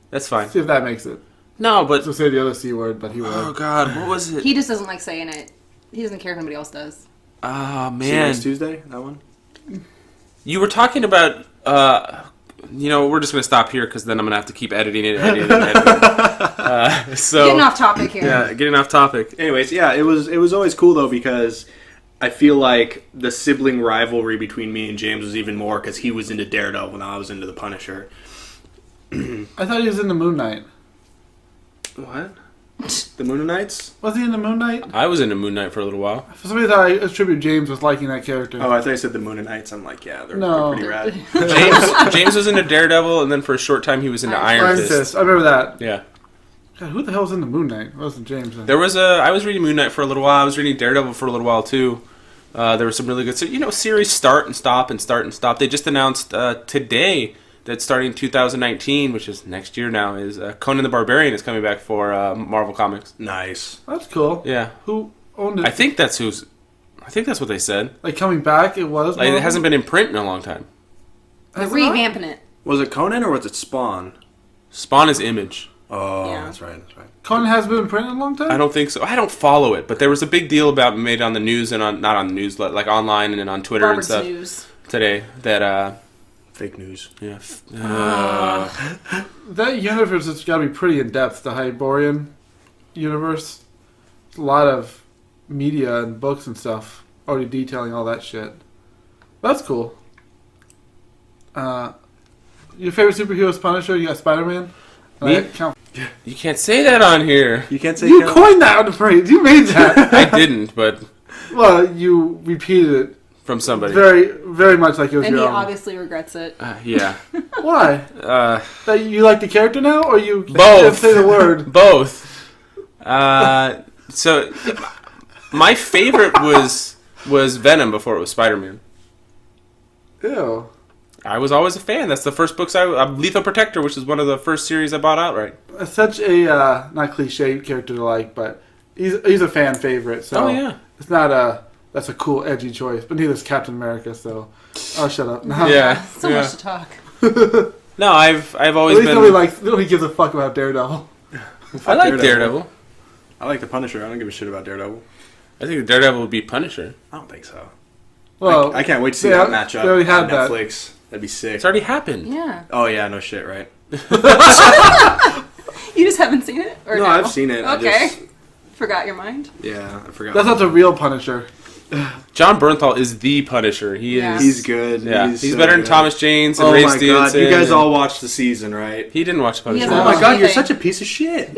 Speaker 2: That's fine.
Speaker 4: See if that makes it.
Speaker 2: No, but
Speaker 4: So say the other C word, but he would.
Speaker 2: oh god, what was it?
Speaker 3: He just doesn't like saying it. He doesn't care if anybody else does.
Speaker 2: Oh
Speaker 1: See you
Speaker 2: man,
Speaker 1: next Tuesday, that one?
Speaker 2: you were talking about. We're just gonna stop here because then I'm gonna have to keep editing it. So
Speaker 3: Getting off topic here.
Speaker 2: yeah, getting off topic.
Speaker 1: Anyways, yeah, it was always cool, though, because I feel like the sibling rivalry between me and James was even more because he was into Daredevil and I was into the Punisher.
Speaker 4: I thought he was in the Moon Knight.
Speaker 1: What? The Moon Knights?
Speaker 4: Was he in the Moon Knight?
Speaker 2: I was into Moon Knight for a little while.
Speaker 4: For some reason, I attribute James with liking that character.
Speaker 1: Oh, I thought you said the Moon Knights. I'm like, yeah, they're
Speaker 4: No.
Speaker 1: pretty rad.
Speaker 2: James was into Daredevil, and then for a short time he was into Iron
Speaker 4: Iron
Speaker 2: Fist.
Speaker 4: Fist. I remember that.
Speaker 2: Yeah,
Speaker 4: God, who the hell was in the Moon Knight? It wasn't James. Then.
Speaker 2: there was I was reading Moon Knight for a little while. I was reading Daredevil for a little while too. There was some really good, series start and stop. They just announced today that starting 2019, which is next year now, is Conan the Barbarian is coming back for Marvel Comics.
Speaker 1: Nice.
Speaker 4: That's cool.
Speaker 2: Yeah,
Speaker 4: Who owned it?
Speaker 2: I think that's what they said.
Speaker 4: Like coming back, it was.
Speaker 2: Like it
Speaker 4: Marvel?
Speaker 2: hasn't been in print in a long time.
Speaker 3: They're
Speaker 4: Has it not?
Speaker 3: revamping it.
Speaker 1: Was it Conan or was it Spawn?
Speaker 2: Spawn is Image.
Speaker 1: Oh,
Speaker 3: Yeah.
Speaker 1: that's right.
Speaker 4: Conan has been in print in a long time.
Speaker 2: I don't think so. I don't follow it, but there was a big deal about made on the news and not on the news, like online and on Twitter
Speaker 3: Robert's
Speaker 2: and stuff
Speaker 3: News.
Speaker 2: today. That
Speaker 1: Fake news.
Speaker 2: yeah.
Speaker 4: That universe has got to be pretty in depth. The Hyborian universe. It's a lot of media and books and stuff already detailing all that shit. That's cool. Your favorite superhero is Punisher. You got SpiderMan.
Speaker 2: Me? You can't say that on here.
Speaker 1: You can't say
Speaker 4: You
Speaker 1: Conan?
Speaker 4: coined that, I'm afraid. You made that.
Speaker 2: I didn't, but
Speaker 4: Well, you repeated it
Speaker 2: from somebody.
Speaker 4: very, very much like it was
Speaker 3: And he
Speaker 4: your own.
Speaker 3: obviously regrets it.
Speaker 2: Yeah.
Speaker 4: Why? That you like the character now, or you can't
Speaker 2: Both.
Speaker 4: say the word?
Speaker 2: Both. So my favorite was Venom before it was Spider-Man.
Speaker 4: Ew.
Speaker 2: I was always a fan. That's the first books Lethal Protector, which is one of the first series I bought outright.
Speaker 4: It's such a not cliche character to like, but he's a fan favorite. So it's not that's a cool edgy choice. But neither is Captain America. So I'll shut up now.
Speaker 2: Yeah,
Speaker 3: So much to talk.
Speaker 2: No, I've always
Speaker 4: At least
Speaker 2: been.
Speaker 4: nobody gives a fuck about Daredevil.
Speaker 2: I like Daredevil.
Speaker 1: I like the Punisher. I don't give a shit about Daredevil.
Speaker 2: I think Daredevil would be Punisher.
Speaker 1: I don't think so.
Speaker 4: Well,
Speaker 1: I can't wait to see
Speaker 4: they
Speaker 1: that
Speaker 4: al-
Speaker 1: matchup
Speaker 4: they already had
Speaker 1: on
Speaker 4: that.
Speaker 1: Netflix. That'd be sick.
Speaker 2: It's already happened.
Speaker 3: Yeah.
Speaker 1: Oh yeah, no shit, right?
Speaker 3: You just haven't seen it? Or
Speaker 1: No, I've seen it.
Speaker 3: Okay. Forgot your mind?
Speaker 1: Yeah, I forgot.
Speaker 4: that's not the real Punisher.
Speaker 2: John Bernthal is the Punisher. He
Speaker 3: Yeah.
Speaker 2: is.
Speaker 1: He's good.
Speaker 2: Yeah, he's
Speaker 1: so
Speaker 2: better than
Speaker 1: good.
Speaker 2: Thomas Janes and
Speaker 1: Oh
Speaker 2: Ray
Speaker 1: my god,
Speaker 2: Stevenson.
Speaker 1: you guys
Speaker 2: and-
Speaker 1: all watched the season, right?
Speaker 2: He didn't watch the Punisher.
Speaker 3: He
Speaker 1: Oh
Speaker 3: hasn't
Speaker 1: my
Speaker 3: watched
Speaker 1: god, you're
Speaker 3: anything.
Speaker 1: such a piece of shit.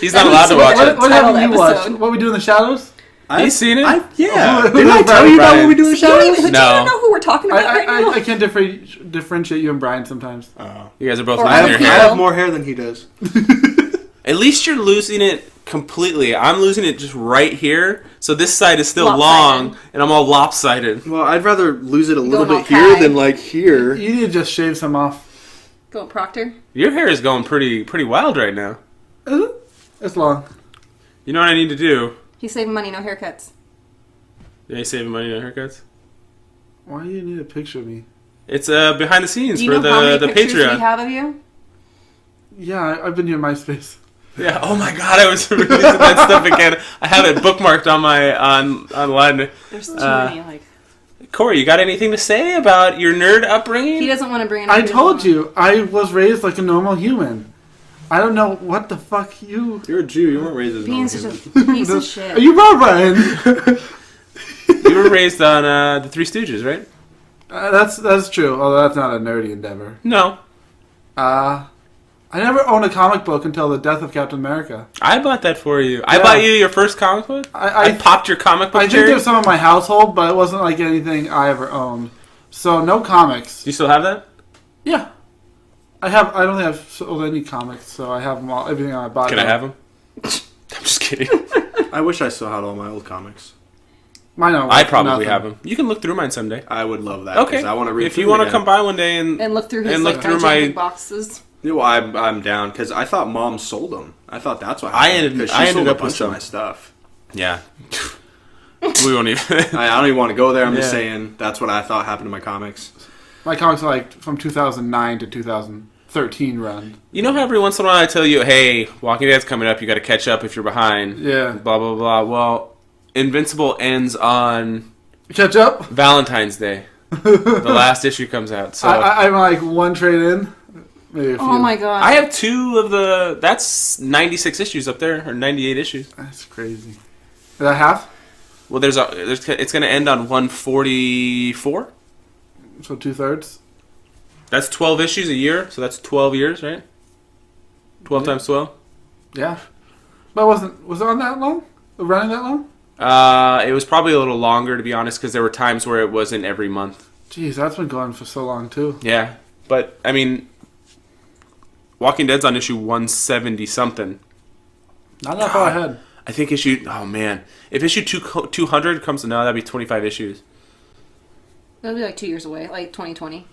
Speaker 2: He's not allowed to watch it.
Speaker 4: What
Speaker 3: Title
Speaker 4: haven't you
Speaker 3: episode.
Speaker 4: watched? What We Do in the Shadows?
Speaker 2: He's seen it?
Speaker 1: Yeah.
Speaker 4: Who-
Speaker 1: Didn't I
Speaker 4: who's
Speaker 1: tell you about
Speaker 2: Brian?
Speaker 1: what we do in the
Speaker 3: Do you
Speaker 1: shadows?
Speaker 3: even
Speaker 2: No.
Speaker 3: know who we're talking about right now?
Speaker 4: I can't differentiate you and Brian sometimes.
Speaker 1: Oh.
Speaker 2: You guys are both
Speaker 3: Or
Speaker 2: losing
Speaker 1: I
Speaker 2: your
Speaker 1: have,
Speaker 3: Hero.
Speaker 1: I
Speaker 2: hair.
Speaker 1: have more hair than he does.
Speaker 2: At least you're losing it completely. I'm losing it just right here. So this side is still
Speaker 3: Lopsided.
Speaker 2: long, and I'm all lopsided.
Speaker 1: Well, I'd rather lose it a little
Speaker 3: Going
Speaker 1: bit
Speaker 3: all
Speaker 1: here
Speaker 3: Kai.
Speaker 1: than like here.
Speaker 4: You need to just shave some off.
Speaker 3: Go Proctor.
Speaker 2: Your hair is going pretty wild right now.
Speaker 4: Is it? It's long.
Speaker 2: You know what I need to do?
Speaker 3: He's saving money, no haircuts.
Speaker 2: Yeah, you saving money on haircuts?
Speaker 4: Why do you need a picture of me?
Speaker 2: It's behind the scenes
Speaker 3: Do you
Speaker 2: for
Speaker 3: know how many
Speaker 2: the
Speaker 3: pictures we
Speaker 2: Patreon.
Speaker 3: have of you?
Speaker 4: Yeah, I've been to your MySpace.
Speaker 2: Yeah. Oh my God, I was releasing that stuff again. I have it bookmarked on my online.
Speaker 3: There's too
Speaker 2: Uh,
Speaker 3: many.
Speaker 2: Corey, you got anything to say about your nerd upbringing?
Speaker 3: He doesn't want to bring it up.
Speaker 4: I
Speaker 3: He doesn't
Speaker 4: told
Speaker 3: wanna-
Speaker 4: you, I was raised like a normal human. I don't know what the fuck you...
Speaker 1: You're a Jew. You weren't raised as a
Speaker 3: Being
Speaker 1: normal
Speaker 3: such
Speaker 1: human.
Speaker 3: a piece of shit.
Speaker 4: Are you Brian?
Speaker 2: You were raised on the Three Stooges, right?
Speaker 4: That's true, although that's not a nerdy endeavor.
Speaker 2: No,
Speaker 4: I never owned a comic book until the death of Captain America.
Speaker 2: I bought that for you. I
Speaker 4: Yeah.
Speaker 2: bought you your first comic book. I
Speaker 4: I
Speaker 2: popped your comic book
Speaker 4: think
Speaker 2: cherry.
Speaker 4: there's some in my household, but it wasn't like anything I ever owned. So no comics.
Speaker 2: Do you still have that?
Speaker 4: Yeah. I don't think I've sold any comics, so I have them all, everything I bought.
Speaker 2: Can I have them? I'm just kidding.
Speaker 1: I wish I still had all my old comics.
Speaker 4: Mine are
Speaker 2: I
Speaker 4: worth
Speaker 2: probably
Speaker 4: nothing.
Speaker 2: have them. You can look through mine someday.
Speaker 1: I would love that.
Speaker 2: Okay.
Speaker 1: 'Cause I want to read.
Speaker 2: If you want to come
Speaker 1: by.
Speaker 2: by one day and
Speaker 3: And look through his
Speaker 2: And look
Speaker 3: like,
Speaker 2: through
Speaker 3: gigantic
Speaker 2: my-
Speaker 3: boxes.
Speaker 1: Well, I'm down because I thought Mom sold them. I thought that's what
Speaker 2: I
Speaker 1: happened.
Speaker 2: ended-
Speaker 1: 'cause
Speaker 2: I
Speaker 1: she
Speaker 2: ended
Speaker 1: sold a
Speaker 2: up with
Speaker 1: bunch of
Speaker 2: some.
Speaker 1: my stuff.
Speaker 2: yeah, we won't even.
Speaker 1: I don't even want to go there. I'm just
Speaker 2: Yeah.
Speaker 1: saying that's what I thought happened to my comics.
Speaker 4: My comics are like from 2009 to 2013 run.
Speaker 2: You know how every once in a while I tell you, "Hey, Walking Dead's coming up. You got to catch up if you're behind."
Speaker 4: Yeah.
Speaker 2: Blah blah blah. Well, Invincible ends on
Speaker 4: Catch up?
Speaker 2: Valentine's Day. The last issue comes out. So
Speaker 4: I'm like one trade in. Maybe a few.
Speaker 3: Oh my god.
Speaker 2: I have two of the. That's 96 issues up there, or 98 issues.
Speaker 4: That's crazy. Is that half?
Speaker 2: Well, it's going to end on 144.
Speaker 4: So 2/3?
Speaker 2: That's 12 issues a year, so that's 12 years, right? 12 times 12.
Speaker 4: Yeah. But was it on that long? Running that long?
Speaker 2: It was probably a little longer, to be honest, because there were times where it wasn't every month.
Speaker 4: Jeez, that's been going for so long too.
Speaker 2: Yeah, but I mean, Walking Dead's on issue 170 something.
Speaker 4: Not that far ahead.
Speaker 2: I think oh man, if issue 200 comes, no, that'd be 25 issues.
Speaker 3: That'll be like 2 years away, like 2020.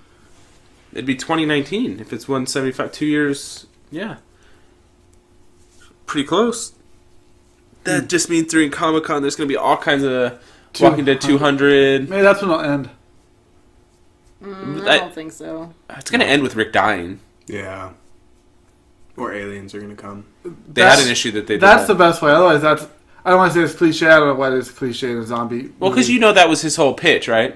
Speaker 2: It'd be 2019 if it's 175. 2 years, yeah, pretty close. That just means during Comic-Con, there's gonna be all kinds of Walking Dead 200.
Speaker 4: Maybe that's when it'll end.
Speaker 3: I don't think so.
Speaker 2: It's gonna end with Rick dying.
Speaker 1: Yeah. Or aliens are gonna come.
Speaker 2: They had an issue that they did.
Speaker 4: That's
Speaker 2: that.
Speaker 4: the best way. Otherwise, I don't want to say it's cliche. I don't know why it's cliche in a zombie.
Speaker 2: Well, because
Speaker 4: movie.
Speaker 2: you know that was his whole pitch, right?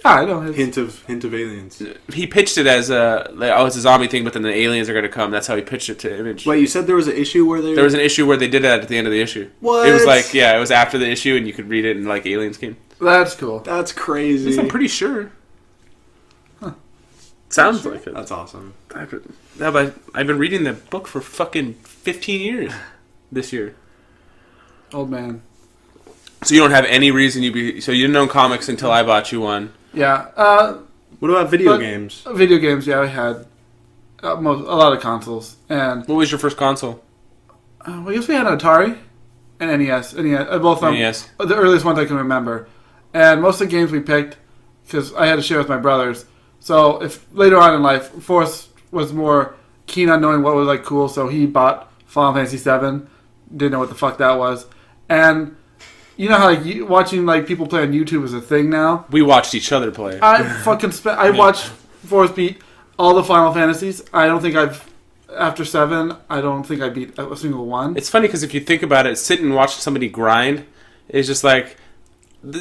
Speaker 4: Yeah, I know. It's,
Speaker 1: Hint of aliens.
Speaker 2: He pitched it as it's a zombie thing, but then the aliens are going to come. That's how he pitched it to Image.
Speaker 1: Wait, you said there was an issue where they
Speaker 2: There was an issue where they did that at the end of the issue.
Speaker 1: What?
Speaker 2: It was like, yeah, it was after the issue, and you could read it, and like aliens came.
Speaker 4: That's cool.
Speaker 1: That's crazy.
Speaker 2: I'm pretty sure. Sounds like it.
Speaker 1: That's awesome.
Speaker 2: I've been reading the book for fucking 15 years this year.
Speaker 4: Old man.
Speaker 2: So you don't have any reason so you didn't own comics until I bought you one.
Speaker 4: Yeah.
Speaker 1: What about video
Speaker 4: But-
Speaker 1: games?
Speaker 4: Video games. Yeah, I had a lot of consoles, and
Speaker 2: What was your first console?
Speaker 4: I guess we had an Atari and NES. Both of them.
Speaker 2: NES.
Speaker 4: The earliest ones I can remember. And most of the games we picked, because I had to share with my brothers, So if later on in life, Forrest was more keen on knowing what was like cool, so he bought Final Fantasy VII. Didn't know what the fuck that was, and you know how like, watching like people play on YouTube is a thing now.
Speaker 2: We watched each other play.
Speaker 4: I watched Forrest beat all the Final Fantasies. I don't think after 7. I don't think I beat a single one.
Speaker 2: It's funny because if you think about it, sitting and watching somebody grind is just like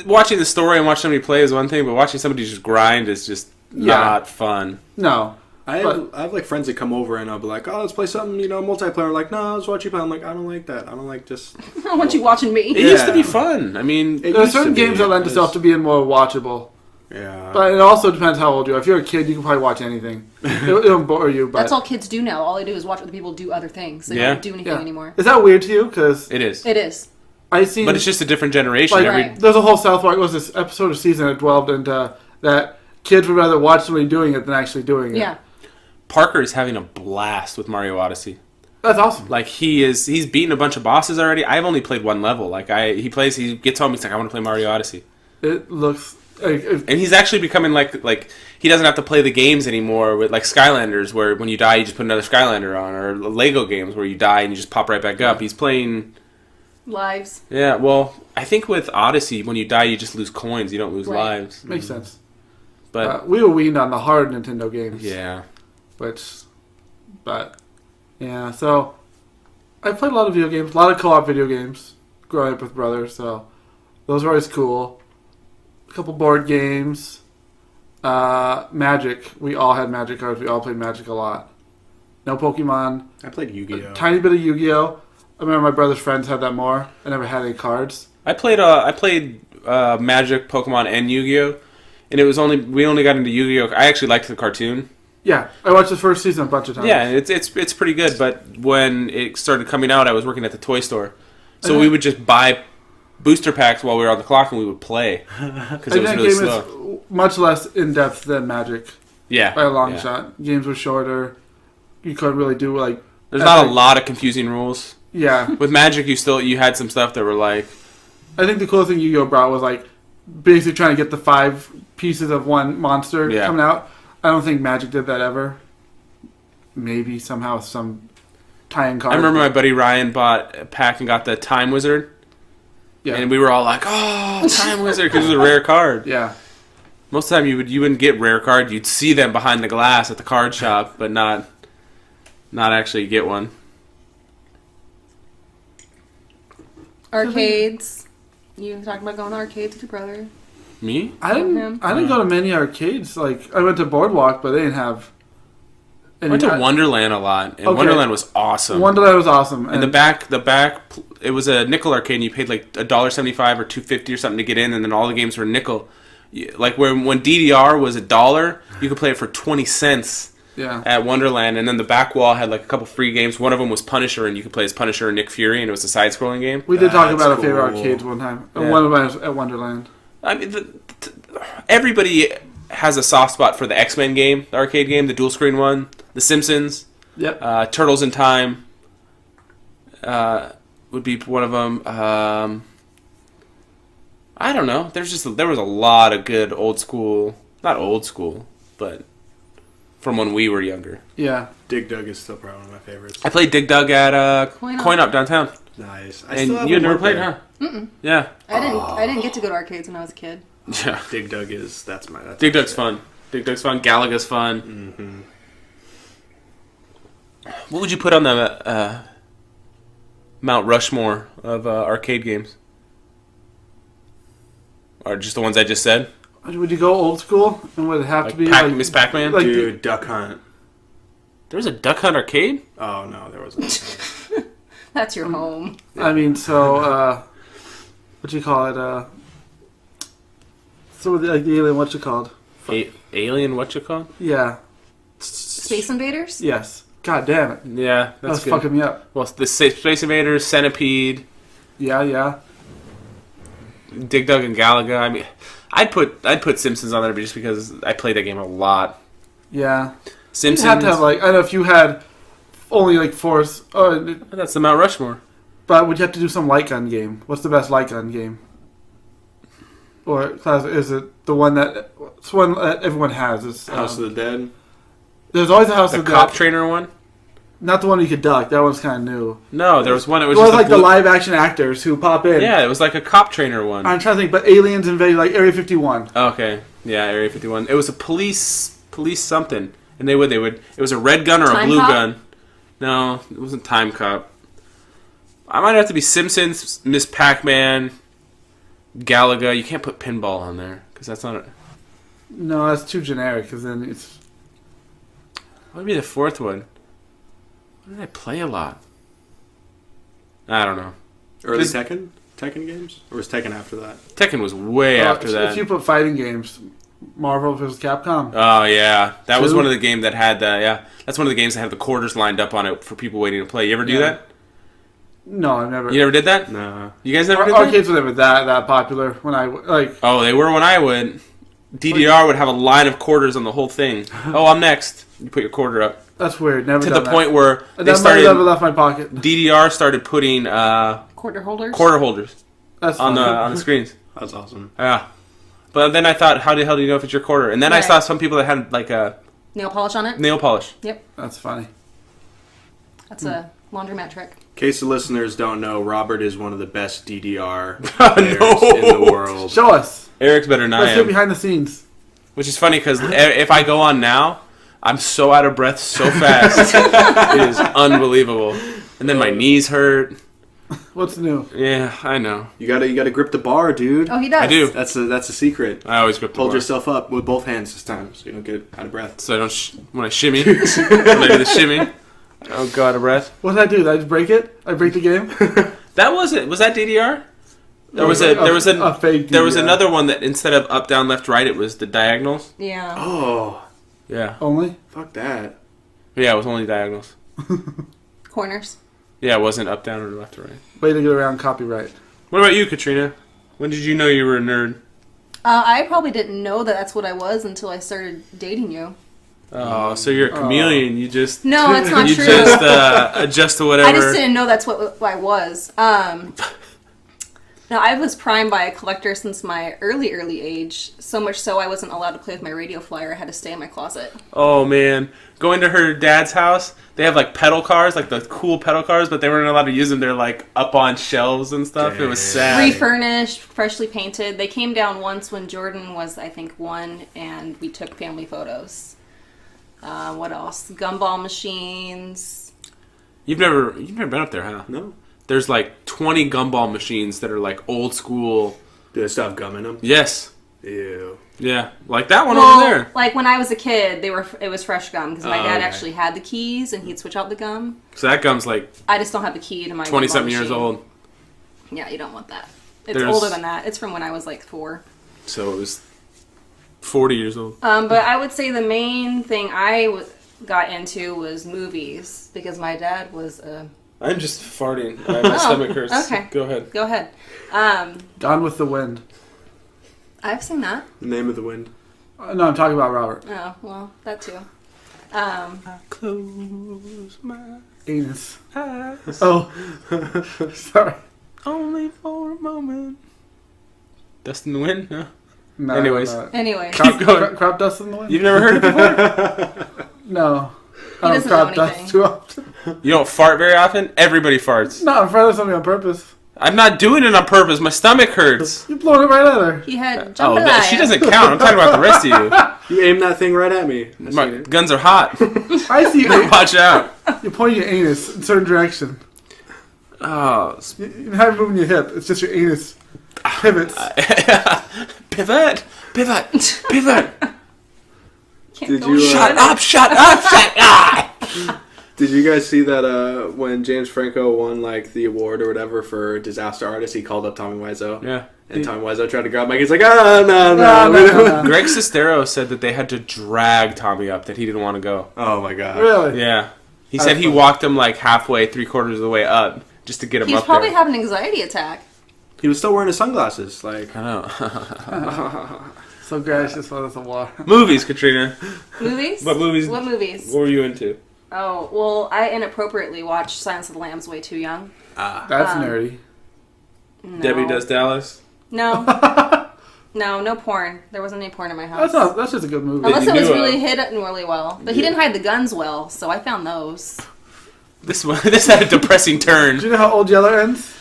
Speaker 2: watching the story and watching somebody play is one thing, but watching somebody just grind is just not fun.
Speaker 4: No.
Speaker 1: I have like friends that come over and I'll be like, oh, let's play something, multiplayer. Like, no, let's watch you play. I'm like, I don't like that. I don't like just.
Speaker 3: I don't want you watching me.
Speaker 2: It used to be fun. I mean,
Speaker 4: there are certain games that lend itself to being more watchable.
Speaker 1: Yeah.
Speaker 4: But it also depends how old you are. If you're a kid, you can probably watch anything. It'll bore you. But
Speaker 3: That's all kids do now. All they do is watch other people do other things. They don't do anything anymore.
Speaker 4: Is that weird to you? Because
Speaker 2: it is.
Speaker 3: It is.
Speaker 4: I seen.
Speaker 2: But it's just a different generation.
Speaker 3: Right.
Speaker 4: There's a whole South Park. Was this episode or season that delved into that kids would rather watch somebody doing it than actually doing it.
Speaker 3: Yeah.
Speaker 2: Parker is having a blast with Mario Odyssey.
Speaker 4: That's awesome.
Speaker 2: Like he's beaten a bunch of bosses already. I've only played one level. Like he gets home, he's like, I want to play Mario Odyssey.
Speaker 4: It looks
Speaker 2: and he's actually becoming like he doesn't have to play the games anymore with like Skylanders, where when you die you just put another Skylander on, or Lego games where you die and you just pop right back up. He's playing
Speaker 3: lives.
Speaker 2: Yeah, well, I think with Odyssey, when you die you just lose coins, you don't lose lives.
Speaker 4: Makes sense.
Speaker 2: But
Speaker 4: we were weaned on the hard Nintendo games.
Speaker 2: Yeah.
Speaker 4: Yeah, so I played a lot of video games, a lot of co-op video games growing up with brothers, so those were always cool. A couple board games. Magic. We all had Magic cards. We all played Magic a lot. No Pokemon.
Speaker 1: I played Yu-Gi-Oh!
Speaker 4: A tiny bit of Yu-Gi-Oh! I remember my brother's friends had that more. I never had any cards.
Speaker 2: I played Magic, Pokemon, and Yu-Gi-Oh! And we only got into Yu-Gi-Oh! I actually liked the cartoon.
Speaker 4: Yeah, I watched the first season a bunch of times.
Speaker 2: Yeah, it's pretty good, but when it started coming out, I was working at the toy store. So we would just buy booster packs while we were on the clock and we would play. Because it was really slow.
Speaker 4: Is much less in-depth than Magic.
Speaker 2: Yeah.
Speaker 4: By a long shot. Games were shorter. You couldn't really do, like...
Speaker 2: There's not a lot of confusing rules.
Speaker 4: Yeah.
Speaker 2: With Magic, you had some stuff that were like...
Speaker 4: I think the coolest thing Yu-Gi-Oh! Brought was, like, basically trying to get the 5 pieces of one monster coming out. I don't think Magic did that ever. Maybe somehow some tie-in card.
Speaker 2: I remember my buddy Ryan bought a pack and got the Time Wizard. Yeah. And we were all like, oh, Time Wizard, because it was a rare card.
Speaker 4: Yeah.
Speaker 2: Most of the time you wouldn't get rare cards. You'd see them behind the glass at the card shop, but not actually get one.
Speaker 3: Arcades. You talking about going to arcades with your brother?
Speaker 2: Me?
Speaker 4: I didn't go to many arcades. Like, I went to Boardwalk, but they didn't have...
Speaker 2: I went to Wonderland a lot, and Wonderland was awesome.
Speaker 4: Wonderland was awesome.
Speaker 2: And the back, it was a nickel arcade, and you paid like $1.75 or $2.50 or something to get in, and then all the games were nickel. Like when DDR was $1, you could play it for 20 cents at Wonderland, and then the back wall had like a couple free games. One of them was Punisher, and you could play as Punisher and Nick Fury, and it was a side-scrolling game.
Speaker 4: We did talk about our favorite arcades one time. Yeah. One of them was at Wonderland.
Speaker 2: I mean, everybody has a soft spot for the X-Men game, the arcade game, the dual-screen one, The Simpsons, Turtles in Time would be one of them. I don't know. There was a lot of good not old school, but from when we were younger.
Speaker 4: Yeah.
Speaker 1: Dig Dug is still probably one of my favorites.
Speaker 2: I played Dig Dug at Coin Op downtown.
Speaker 1: Nice.
Speaker 2: And you had never played, huh?
Speaker 3: Mm-mm.
Speaker 2: Yeah.
Speaker 3: I didn't get to go to arcades when I was a kid.
Speaker 2: Yeah.
Speaker 1: Dig Dug
Speaker 2: Dig Dug's fun. Dig Dug's fun. Galaga's fun. Mm-hmm. What would you put on the Mount Rushmore of arcade games? Or just the ones I just said?
Speaker 4: Would you go old school? And would it have to be like
Speaker 2: Miss Pac-Man?
Speaker 4: Like
Speaker 1: Dude, Duck Hunt.
Speaker 2: There was a Duck Hunt arcade?
Speaker 1: Oh, no, there wasn't.
Speaker 3: That's your home.
Speaker 4: I mean, so, what you call it? Some of the alien, what's it called?
Speaker 2: Alien, what's it called?
Speaker 4: Yeah.
Speaker 3: Space Invaders?
Speaker 4: Yes. God damn it.
Speaker 2: Yeah, that's good.
Speaker 4: Fucking me up.
Speaker 2: Well, the Space Invaders, Centipede.
Speaker 4: Yeah.
Speaker 2: Dig Dug and Galaga. I mean, I'd put Simpsons on there just because I played that game a lot.
Speaker 4: Yeah.
Speaker 2: Simpsons.
Speaker 4: You have to have, like, I don't know if you had only, like, Force.
Speaker 2: That's the Mount Rushmore.
Speaker 4: But would you have to do some light gun game? What's the best light gun game? or classic is it the one that it's one that everyone has? It's
Speaker 1: House of the Dead.
Speaker 4: There's always a House
Speaker 2: The
Speaker 4: of the
Speaker 2: cop
Speaker 4: Dead.
Speaker 2: trainer one?
Speaker 4: Not the one you could duck. That one's kind of new.
Speaker 2: No, there was one. It was
Speaker 4: It was
Speaker 2: just
Speaker 4: like the live action actors who pop in.
Speaker 2: Yeah, it was like a cop trainer one.
Speaker 4: I'm trying to think, but aliens invade like Area 51.
Speaker 2: Okay, yeah, Area 51. It was a police something, and they would. It was a red gun or a
Speaker 3: Time
Speaker 2: blue
Speaker 3: Cop?
Speaker 2: gun. No, it wasn't Time Cop. I might have to be Simpsons, Miss Pac-Man, Galaga. You can't put Pinball on there because that's not.
Speaker 4: No, that's too generic. Because then it's
Speaker 2: What would be the fourth one? What did I play a lot? I don't know.
Speaker 1: Early
Speaker 2: Just-
Speaker 1: Tekken games, or was Tekken after that?
Speaker 2: Tekken was way after that.
Speaker 4: If you put fighting games, Marvel vs. Capcom.
Speaker 2: Oh yeah, that was
Speaker 4: Two?
Speaker 2: one of the games that had the that's one of the games that have the quarters lined up on it for people waiting to play. You ever do
Speaker 4: Yeah.
Speaker 2: that?
Speaker 4: No, I've never.
Speaker 2: You never did that?
Speaker 1: No.
Speaker 2: You guys never did that?
Speaker 4: Arcades were never that popular when I like.
Speaker 2: Oh, they were when I went. DDR would have a line of quarters on the whole thing. Oh, I'm next. You put your quarter up
Speaker 4: That's weird. Never
Speaker 2: to
Speaker 4: done
Speaker 2: the point where
Speaker 4: that.
Speaker 2: they
Speaker 4: That might have never
Speaker 2: started.
Speaker 4: left my pocket.
Speaker 2: DDR started putting
Speaker 3: Quarter holders.
Speaker 2: quarter holders
Speaker 4: That's
Speaker 2: on
Speaker 4: fine.
Speaker 2: the screens.
Speaker 1: That's awesome.
Speaker 2: Yeah, but then I thought, how the hell do you know if it's your quarter? And then I
Speaker 3: Right.
Speaker 2: saw some people that had like a
Speaker 3: Nail polish on it.
Speaker 2: nail polish.
Speaker 4: That's funny.
Speaker 3: That's a laundromat trick.
Speaker 1: In case the listeners don't know, Robert is one of the best DDR
Speaker 2: No.
Speaker 1: players in the world.
Speaker 4: Show us.
Speaker 2: Eric's better than I
Speaker 4: Let's get
Speaker 2: am,
Speaker 4: behind the scenes.
Speaker 2: which is funny because if I go on now, I'm so out of breath so fast. It is unbelievable. And then my knees hurt.
Speaker 4: What's new?
Speaker 2: Yeah, I know.
Speaker 1: You gotta grip the bar, dude.
Speaker 3: Oh, he does.
Speaker 2: I do.
Speaker 1: That's a secret.
Speaker 2: I always grip the
Speaker 1: Hold
Speaker 2: bar.
Speaker 1: yourself up with both hands this time, so you don't get out of breath.
Speaker 2: So I don't when I shimmy. When I do the shimmy. Oh, God, out of breath.
Speaker 4: What did I do? Did I just break it? I break the game?
Speaker 2: That was it. Was that DDR? There was
Speaker 4: a fake.
Speaker 2: there was
Speaker 4: DDR.
Speaker 2: another one that instead of up, down, left, right, it was the diagonals.
Speaker 3: Yeah.
Speaker 1: Oh,
Speaker 2: Yeah.
Speaker 4: Only.
Speaker 1: fuck that.
Speaker 2: Yeah, it was only diagonals.
Speaker 3: Corners.
Speaker 2: Yeah, it wasn't up, down, or left or right.
Speaker 4: Way to get around copyright.
Speaker 2: What about you, Katrina? When did you know you were a nerd?
Speaker 3: I probably didn't know that that's what I was until I started dating you.
Speaker 2: Oh, so you're a chameleon. You just
Speaker 3: No, that's not
Speaker 2: you
Speaker 3: true.
Speaker 2: just adjust to whatever.
Speaker 3: I just didn't know that's what I was. No, I was primed by a collector since my early age. So much so I wasn't allowed to play with my radio flyer. I had to stay in my closet.
Speaker 2: Oh man, going to her dad's house, they have like pedal cars, like the cool pedal cars, but they weren't allowed to use them. They're like up on shelves and stuff. It was sad.
Speaker 3: Refurnished, freshly painted. They came down once when Jordan was, I think, 1, and we took family photos. What else? Gumball machines.
Speaker 2: You've never been up there, huh?
Speaker 1: No.
Speaker 2: There's like 20 gumball machines that are like old school.
Speaker 1: Do they still have gum in them?
Speaker 2: Yes.
Speaker 1: Ew.
Speaker 2: Yeah. Like that one
Speaker 3: Well,
Speaker 2: over there.
Speaker 3: like when I was a kid, it was fresh gum because my
Speaker 1: Oh,
Speaker 3: dad
Speaker 1: okay.
Speaker 3: actually had the keys and he'd switch out the gum.
Speaker 2: So that gum's like
Speaker 3: I just don't have the key to my
Speaker 2: 20
Speaker 3: gumball
Speaker 2: something years
Speaker 3: machine.
Speaker 2: old.
Speaker 3: Yeah, you don't want that. It's
Speaker 2: There's-
Speaker 3: older than that. It's from when I was like 4.
Speaker 2: So it was 40 years old.
Speaker 3: But I would say the main thing I got into was movies because my dad was a...
Speaker 2: I'm just farting. My stomach hurts.
Speaker 3: Okay.
Speaker 2: Go ahead.
Speaker 3: Go ahead.
Speaker 4: Gone with the Wind.
Speaker 3: I've seen that.
Speaker 1: The Name of the Wind.
Speaker 4: No, I'm talking about Robert.
Speaker 3: Oh, well, that too.
Speaker 2: Close my
Speaker 4: Anus.
Speaker 2: eyes.
Speaker 4: Oh. Sorry.
Speaker 2: Only for a moment. Dust in the wind? No.
Speaker 4: No,
Speaker 2: Anyways.
Speaker 4: no.
Speaker 3: Anyway,
Speaker 2: Keep going.
Speaker 4: Crop dust in the wind?
Speaker 2: You've never heard it before?
Speaker 4: No.
Speaker 3: He
Speaker 4: I don't
Speaker 3: doesn't know
Speaker 4: crop dust
Speaker 3: anything.
Speaker 4: too often.
Speaker 2: You don't fart very often? Everybody farts.
Speaker 4: Not in front of somebody on purpose.
Speaker 2: I'm not doing it on purpose. My stomach hurts.
Speaker 4: You blowing it right at her.
Speaker 3: he had
Speaker 2: Oh,
Speaker 3: jambalaya.
Speaker 2: she doesn't count. I'm talking about the rest of
Speaker 1: You aimed that thing right at me. I
Speaker 2: you. My
Speaker 1: seen it.
Speaker 2: guns are hot.
Speaker 4: I see you.
Speaker 2: Watch out.
Speaker 4: You're pointing your anus in a certain direction.
Speaker 2: Oh,
Speaker 4: You're not moving your hip. It's just your anus pivots.
Speaker 2: pivot, pivot, pivot.
Speaker 3: Can't
Speaker 1: Did
Speaker 3: go
Speaker 1: you,
Speaker 3: in.
Speaker 2: Shut up, shut up, shut up.
Speaker 1: Did you guys see that when James Franco won like the award or whatever for Disaster Artist, he called up Tommy Wiseau?
Speaker 2: Yeah.
Speaker 1: And Tommy Wiseau tried to grab Mike. He's like, no.
Speaker 4: No.
Speaker 2: Greg Sestero said that they had to drag Tommy up, that he didn't want to go.
Speaker 1: Oh my god.
Speaker 4: Really?
Speaker 2: Yeah. He
Speaker 4: That's
Speaker 2: said he
Speaker 4: funny.
Speaker 2: walked him like halfway, 3/4 of the way up, just to get him
Speaker 3: He's
Speaker 2: up
Speaker 3: probably
Speaker 2: there.
Speaker 3: having an anxiety attack.
Speaker 1: He was still wearing his sunglasses. Like,
Speaker 2: I know.
Speaker 4: So gracious for us a water.
Speaker 2: Movies, Katrina.
Speaker 3: Movies?
Speaker 2: What movies?
Speaker 3: What movies?
Speaker 2: What were you into?
Speaker 3: Oh, well, I inappropriately watched Silence of the Lambs way too young.
Speaker 4: That's nerdy.
Speaker 3: No.
Speaker 2: Debbie Does Dallas.
Speaker 3: No. No porn. There wasn't any porn in my house.
Speaker 4: That's just a good movie.
Speaker 3: Unless
Speaker 2: you
Speaker 3: it was
Speaker 2: knew
Speaker 3: really
Speaker 2: of.
Speaker 3: hidden really well. But he didn't hide the guns well, so I found those.
Speaker 2: This had a depressing turn.
Speaker 4: Do you know how Old Yeller ends?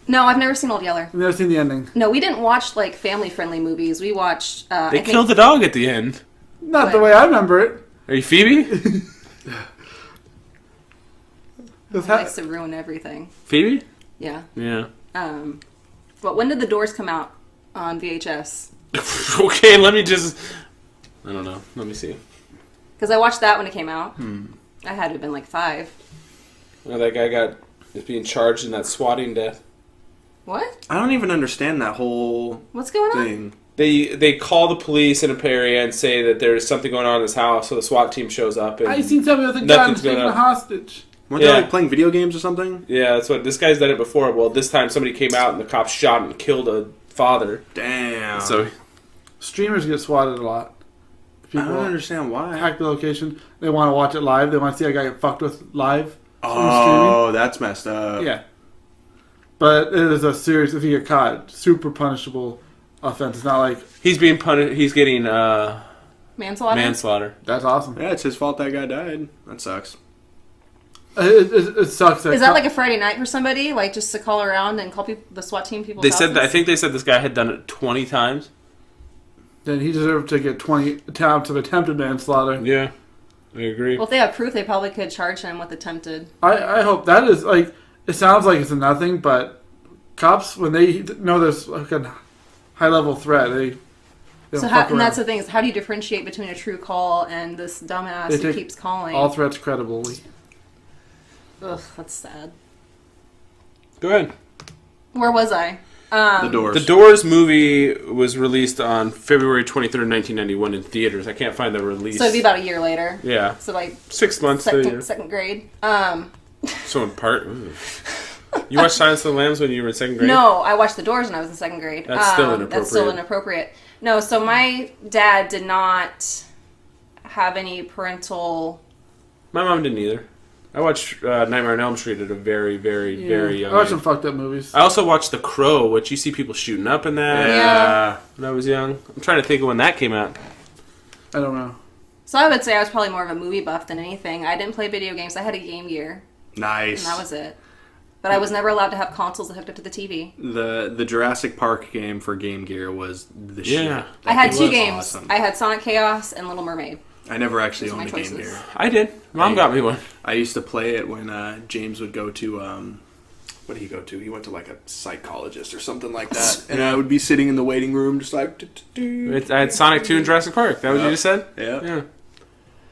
Speaker 3: No, I've never seen Old Yeller.
Speaker 4: I've never seen the ending.
Speaker 3: No, we didn't watch like family-friendly movies. We watched.
Speaker 2: They killed the dog at the end.
Speaker 4: Not
Speaker 3: What?
Speaker 4: the way I remember it.
Speaker 2: Are you Phoebe?
Speaker 3: It likes to ruin everything.
Speaker 2: Phoebe?
Speaker 3: Yeah.
Speaker 2: Yeah.
Speaker 3: But when did The Doors come out on VHS?
Speaker 2: Okay, let me just... I don't know. Let me see.
Speaker 3: Because I watched that when it came out. I had to have been like 5.
Speaker 2: Well, that guy is being charged in that swatting death.
Speaker 3: What?
Speaker 1: I don't even understand that whole
Speaker 3: What's going on?
Speaker 1: thing.
Speaker 2: They call the police in a area and say that there's something going on in this house, so the SWAT team shows up. And
Speaker 4: I seen somebody with a gun
Speaker 2: nothing's
Speaker 4: taking
Speaker 2: going
Speaker 4: a
Speaker 2: on.
Speaker 4: hostage.
Speaker 1: Weren't they like playing video games or something?
Speaker 2: Yeah, that's what this guy's done it before. Well, this time somebody came out and the cops shot and killed a father.
Speaker 1: Damn.
Speaker 2: So
Speaker 4: Streamers get swatted a lot.
Speaker 1: I
Speaker 4: People
Speaker 1: don't understand why.
Speaker 4: hack the location. They want to watch it live. They want to see a guy get fucked with live.
Speaker 1: Oh, that's messed up.
Speaker 4: Yeah. But it is a serious, if you get caught, super punishable offense. It's not like,
Speaker 2: he's being punished. He's getting
Speaker 3: Manslaughter?
Speaker 2: manslaughter.
Speaker 4: that's awesome.
Speaker 1: Yeah, it's his fault that guy died. That sucks.
Speaker 4: It sucks.
Speaker 3: Is that like a Friday night for somebody? Like just to call around and call the SWAT team people?
Speaker 2: They said that, I think they said this guy had done it 20 times.
Speaker 4: Then he deserved to get 20 attempts of attempted manslaughter.
Speaker 2: Yeah, I agree.
Speaker 3: Well, if they have proof, they probably could charge him with attempted.
Speaker 4: I hope that is, like, it sounds like it's a nothing, but cops, when they know there's like a high-level threat, they don't fuck
Speaker 3: And
Speaker 4: around.
Speaker 3: that's the thing, is how do you differentiate between a true call and this dumbass
Speaker 4: They
Speaker 3: who
Speaker 4: take
Speaker 3: keeps calling?
Speaker 4: all threats credibly.
Speaker 3: Ugh, that's sad.
Speaker 2: Go ahead.
Speaker 3: Where was I?
Speaker 1: The Doors.
Speaker 2: The Doors movie was released on February 23rd, 1991 in theaters. I can't find the release.
Speaker 3: So it'd be about a year later.
Speaker 2: Yeah.
Speaker 3: So like
Speaker 2: 6 months to a year.
Speaker 3: second grade.
Speaker 2: So in part... Ooh. You watched Silence of the Lambs when you were in second grade?
Speaker 3: No, I watched The Doors when I was in second grade.
Speaker 2: That's still inappropriate.
Speaker 3: That's still inappropriate. No, so my dad did not have any parental...
Speaker 2: My mom didn't either. I watched Nightmare on Elm Street at a very, very, very young
Speaker 4: I watched
Speaker 2: age.
Speaker 4: some fucked up movies.
Speaker 2: I also watched The Crow, which you see people shooting up in that.
Speaker 3: Yeah.
Speaker 2: When I was young. I'm trying to think of when that came out.
Speaker 4: I don't know.
Speaker 3: So I would say I was probably more of a movie buff than anything. I didn't play video games. I had a Game Gear,
Speaker 1: Nice.
Speaker 3: and that was it. But I was never allowed to have consoles that hooked up to the TV.
Speaker 1: The Jurassic Park game for Game Gear was the shit.
Speaker 2: Yeah.
Speaker 3: I had
Speaker 1: game
Speaker 3: 2
Speaker 1: was
Speaker 3: games.
Speaker 1: awesome.
Speaker 3: I had Sonic Chaos and Little Mermaid.
Speaker 1: I never actually
Speaker 3: Those are
Speaker 1: owned a
Speaker 3: my
Speaker 1: Game
Speaker 3: choices.
Speaker 1: Gear.
Speaker 2: I did. Mom got me one.
Speaker 1: I used to play it when James would go to what did he go to? He went to like a psychologist or something like that, and I would be sitting in the waiting room just like.
Speaker 2: I had Sonic 2 and Jurassic Park. That what you just said?
Speaker 1: Yeah.
Speaker 2: Yeah.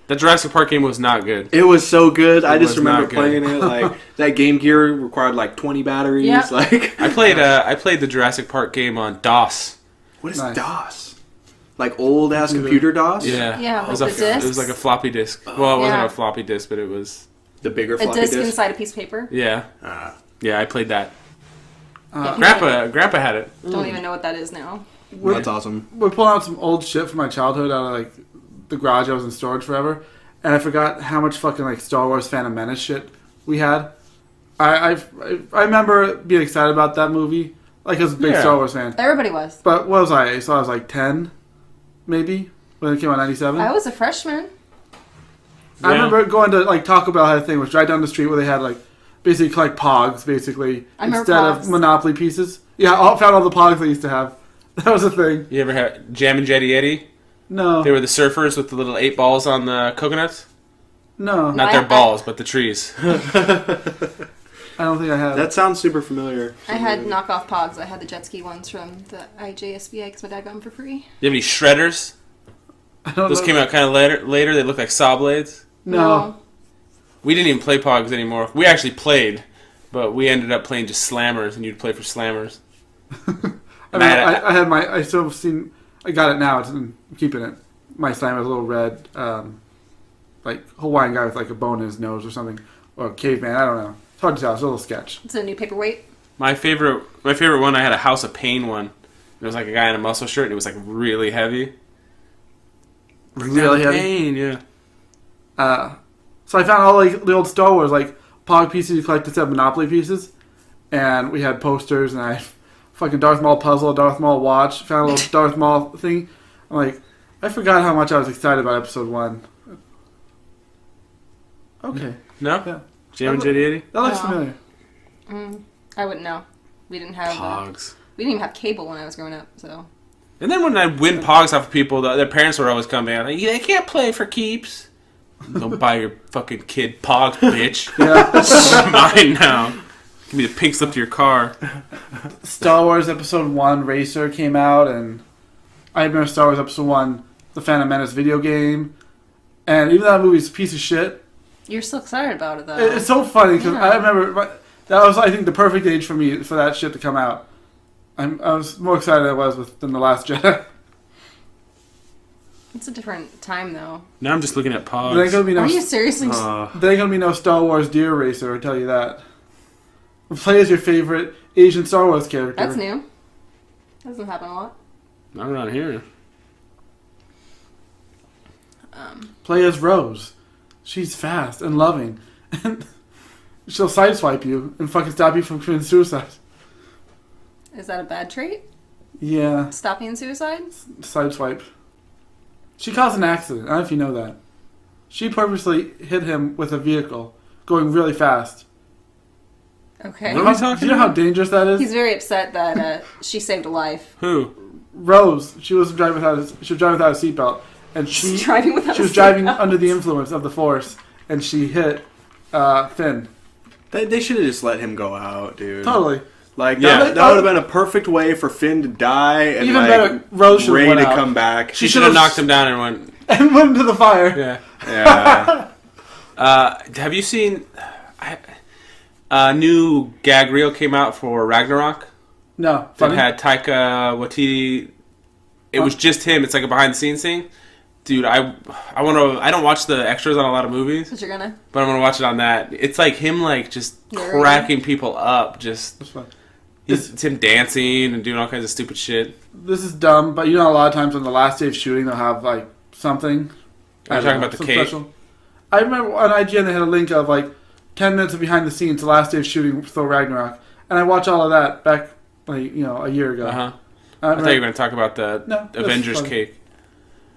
Speaker 2: That Jurassic Park game was not good.
Speaker 1: It was so good. I just
Speaker 2: was
Speaker 1: remember
Speaker 2: not good.
Speaker 1: playing it. Like that Game Gear required like 20 batteries.
Speaker 3: Yeah.
Speaker 1: Like
Speaker 2: I played the Jurassic Park game on DOS.
Speaker 1: what is
Speaker 4: Nice.
Speaker 1: DOS? Like old ass computer DOS?
Speaker 2: Yeah.
Speaker 3: Yeah,
Speaker 2: it was,
Speaker 3: with the
Speaker 2: it was
Speaker 3: discs?
Speaker 2: like a floppy disk. Well, it wasn't
Speaker 3: Yeah.
Speaker 2: a floppy disk, but it was...
Speaker 1: The bigger
Speaker 3: A
Speaker 1: floppy
Speaker 3: disc
Speaker 1: disk.
Speaker 3: inside a piece of paper.
Speaker 2: Yeah. Yeah, I played that.
Speaker 3: Yeah,
Speaker 2: Grandpa had it.
Speaker 3: Don't even know what that is now.
Speaker 1: That's awesome.
Speaker 4: We're pulling out some old shit from my childhood out of like the garage I was in storage forever, and I forgot how much fucking like Star Wars Phantom Menace shit we had. I remember being excited about that movie, like I was a big
Speaker 2: Yeah.
Speaker 4: Star Wars fan.
Speaker 3: Everybody was.
Speaker 4: But what was I? So I was like 10, maybe when it came out in '97.
Speaker 3: I was a freshman.
Speaker 4: I
Speaker 2: Yeah.
Speaker 4: remember going to like Taco Bell had a thing, which right down the street where they had like basically collect Pogs, basically
Speaker 3: I remember
Speaker 4: instead
Speaker 3: Pogs.
Speaker 4: of Monopoly pieces. Yeah, I found all the Pogs they used to have. That was a thing.
Speaker 2: You ever had Jam and Jetty Eddie?
Speaker 4: No,
Speaker 2: They were the surfers with the little 8 balls on the coconuts.
Speaker 4: no,
Speaker 2: Not
Speaker 3: I-
Speaker 2: their balls, but the trees.
Speaker 4: I don't think I had.
Speaker 1: That sounds super familiar.
Speaker 3: I had knockoff Pogs. I had the jet ski ones from the IJSBA because my dad got them for free.
Speaker 2: You have any shredders?
Speaker 4: I don't
Speaker 2: Those
Speaker 4: know.
Speaker 2: came out kind of later. They look like saw blades.
Speaker 4: No.
Speaker 2: We didn't even play Pogs anymore. We actually played, but we ended up playing just Slammers, and you'd play for Slammers.
Speaker 4: I mean, I had my. I still seen. I got it now. I'm keeping it. My slime was a little red, like Hawaiian guy with like a bone in his nose or something, or a caveman. I don't know. It's hard to tell. It's a little sketch.
Speaker 3: It's a new paperweight.
Speaker 2: My favorite one, I had a House of Pain one. It was like a guy in a muscle shirt, and it was like really heavy.
Speaker 4: Really heavy.
Speaker 2: Pain, yeah.
Speaker 4: So I found all like the old Star Wars like Pog pieces you collect instead of Monopoly pieces, and we had posters, and I fucking Darth Maul puzzle, Darth Maul watch, found a little Darth Maul thing. I'm like, I forgot how much I was excited about episode 1. Okay.
Speaker 2: No?
Speaker 4: Yeah.
Speaker 2: Jam and JD?
Speaker 4: That looks
Speaker 3: Oh.
Speaker 4: familiar.
Speaker 3: I wouldn't know. We didn't have
Speaker 2: Pogs.
Speaker 3: we didn't even have cable when I was growing up, so
Speaker 2: And then when I win Pogs off of people, their parents would always come in like, they can't play for keeps. Don't buy your fucking kid Pogs, bitch.
Speaker 4: Yeah.
Speaker 2: It's mine now. Give me the pink slip to your car.
Speaker 4: Star Wars Episode 1 Racer came out, and I remember Star Wars Episode 1, the Phantom Menace video game. And even though that movie's a piece of shit,
Speaker 3: you're still excited about it though.
Speaker 4: it's so funny because
Speaker 3: Yeah.
Speaker 4: I remember that was, I think, the perfect age for me for that shit to come out. I was more excited than I was than The Last Jedi.
Speaker 3: It's a different time though.
Speaker 2: Now I'm just looking at
Speaker 4: There ain't gonna
Speaker 2: Pogs.
Speaker 4: be no,
Speaker 3: Are you seriously?
Speaker 4: there ain't gonna be no Star Wars Deer Racer, I tell you that. Play as your favorite Asian Star Wars character.
Speaker 3: That's new. Doesn't happen a lot.
Speaker 2: Not around here.
Speaker 4: Play as Rose. She's fast and loving. And she'll sideswipe you and fucking stop you from committing suicide.
Speaker 3: Is that a bad trait?
Speaker 4: Yeah,
Speaker 3: Stopping suicide?
Speaker 4: sideswipe. She caused an accident. I don't know if you know that. She purposely hit him with a vehicle going really fast.
Speaker 3: Okay.
Speaker 2: What are we talking
Speaker 4: Do you know how
Speaker 2: about?
Speaker 4: dangerous that is?
Speaker 3: He's very upset that she saved a life.
Speaker 2: Who?
Speaker 4: Rose, she was driving without a seatbelt, and
Speaker 3: She's driving without
Speaker 4: she was
Speaker 3: a
Speaker 4: driving
Speaker 3: seatbelt.
Speaker 4: under the influence of the Force, and she hit Finn.
Speaker 1: They should have just let him go out, dude.
Speaker 4: Totally.
Speaker 1: Like,
Speaker 2: Yeah.
Speaker 1: that would have been a perfect way for Finn to die and,
Speaker 4: Even
Speaker 1: like,
Speaker 4: better, Rose should've
Speaker 1: Rey
Speaker 4: went
Speaker 1: to
Speaker 4: out.
Speaker 1: come back.
Speaker 2: She should have knocked him down and went,
Speaker 4: And went into the fire.
Speaker 2: yeah.
Speaker 1: Yeah.
Speaker 2: Have you seen... A new gag reel came out for Ragnarok.
Speaker 4: No,
Speaker 2: It
Speaker 4: funny.
Speaker 2: had Taika Waititi. It was just him. It's like a behind the scenes thing. Dude, I want to. I don't watch the extras on a lot of movies,
Speaker 3: But you're gonna.
Speaker 2: but I'm gonna watch it on that. It's like him, like just
Speaker 3: Narrating.
Speaker 2: cracking people up. Just
Speaker 4: That's fun.
Speaker 2: it's him dancing and doing all kinds of stupid shit.
Speaker 4: This is dumb, but you know, a lot of times on the last day of shooting, they'll have like something.
Speaker 2: Are you talking about the
Speaker 4: some
Speaker 2: cake?
Speaker 4: special. I remember on IGN they had a link of like 10 minutes of behind the scenes, the last day of shooting Thor Ragnarok, and I watched all of that back like a year ago.
Speaker 2: Uh huh.
Speaker 4: I
Speaker 2: I thought you were gonna talk about the
Speaker 4: No, that's
Speaker 2: Avengers
Speaker 4: fun.
Speaker 2: cake.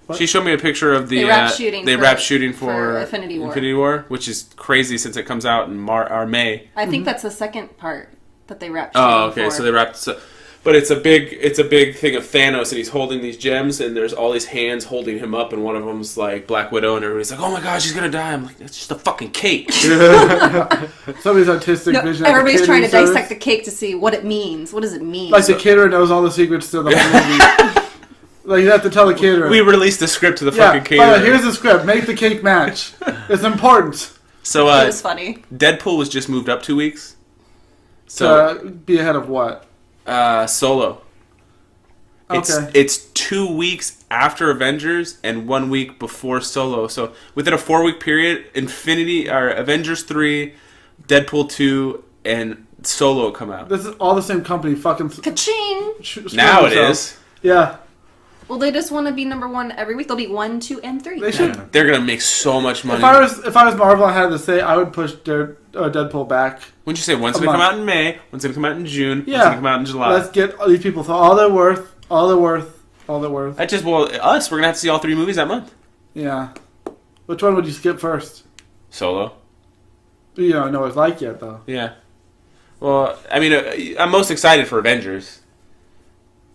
Speaker 4: What?
Speaker 2: She showed me a picture of the
Speaker 3: They wrapped shooting
Speaker 2: They
Speaker 3: for-
Speaker 2: wrapped shooting for
Speaker 3: for Infinity War.
Speaker 2: which is crazy since it comes out in May.
Speaker 3: I think that's the second part that they wrapped.
Speaker 2: Oh,
Speaker 3: shooting
Speaker 2: okay.
Speaker 3: for.
Speaker 2: So they wrapped. But it's a big thing of Thanos, and he's holding these gems, and there's all these hands holding him up, and one of them's like Black Widow, and everybody's like, "Oh my God, she's gonna die!" I'm like, "That's just a fucking cake."
Speaker 4: Somebody's artistic
Speaker 3: No,
Speaker 4: vision.
Speaker 3: everybody's trying to
Speaker 4: service.
Speaker 3: dissect the cake to see what it means. What does it mean?
Speaker 4: Like the caterer knows all the secrets to the whole movie. Like you have to tell the caterer.
Speaker 2: We released the script to the
Speaker 4: yeah,
Speaker 2: fucking
Speaker 4: by the way,
Speaker 2: caterer.
Speaker 4: here's the script. Make the cake match. It's important
Speaker 2: So
Speaker 3: it was funny.
Speaker 2: Deadpool was just moved up 2 weeks. So
Speaker 4: to be ahead of what?
Speaker 2: Solo.
Speaker 4: Okay.
Speaker 2: It's 2 weeks after Avengers and 1 week before Solo. So within a 4-week period, Avengers 3, Deadpool 2, and Solo come out.
Speaker 4: This is all the same company. Fucking
Speaker 3: Ka-ching!
Speaker 2: Now it
Speaker 4: themselves.
Speaker 2: is.
Speaker 4: Yeah,
Speaker 3: Well, they just want to be number one every week. They'll be 1, 2, and 3.
Speaker 4: they should.
Speaker 2: They're gonna make so much money.
Speaker 4: If I was Marvel, I had to say I would push Deadpool back.
Speaker 2: Wouldn't you say one's
Speaker 4: A
Speaker 2: gonna come
Speaker 4: month.
Speaker 2: out in May, one's gonna come out in June, one's
Speaker 4: Yeah.
Speaker 2: gonna come out in July?
Speaker 4: Let's get all these people for all they're worth. All they're worth. All they're worth.
Speaker 2: We're gonna have to see all 3 movies that month.
Speaker 4: Yeah. Which one would you skip first?
Speaker 2: Solo.
Speaker 4: You don't know what it's like yet, though.
Speaker 2: Yeah. Well, I mean, I'm most excited for Avengers.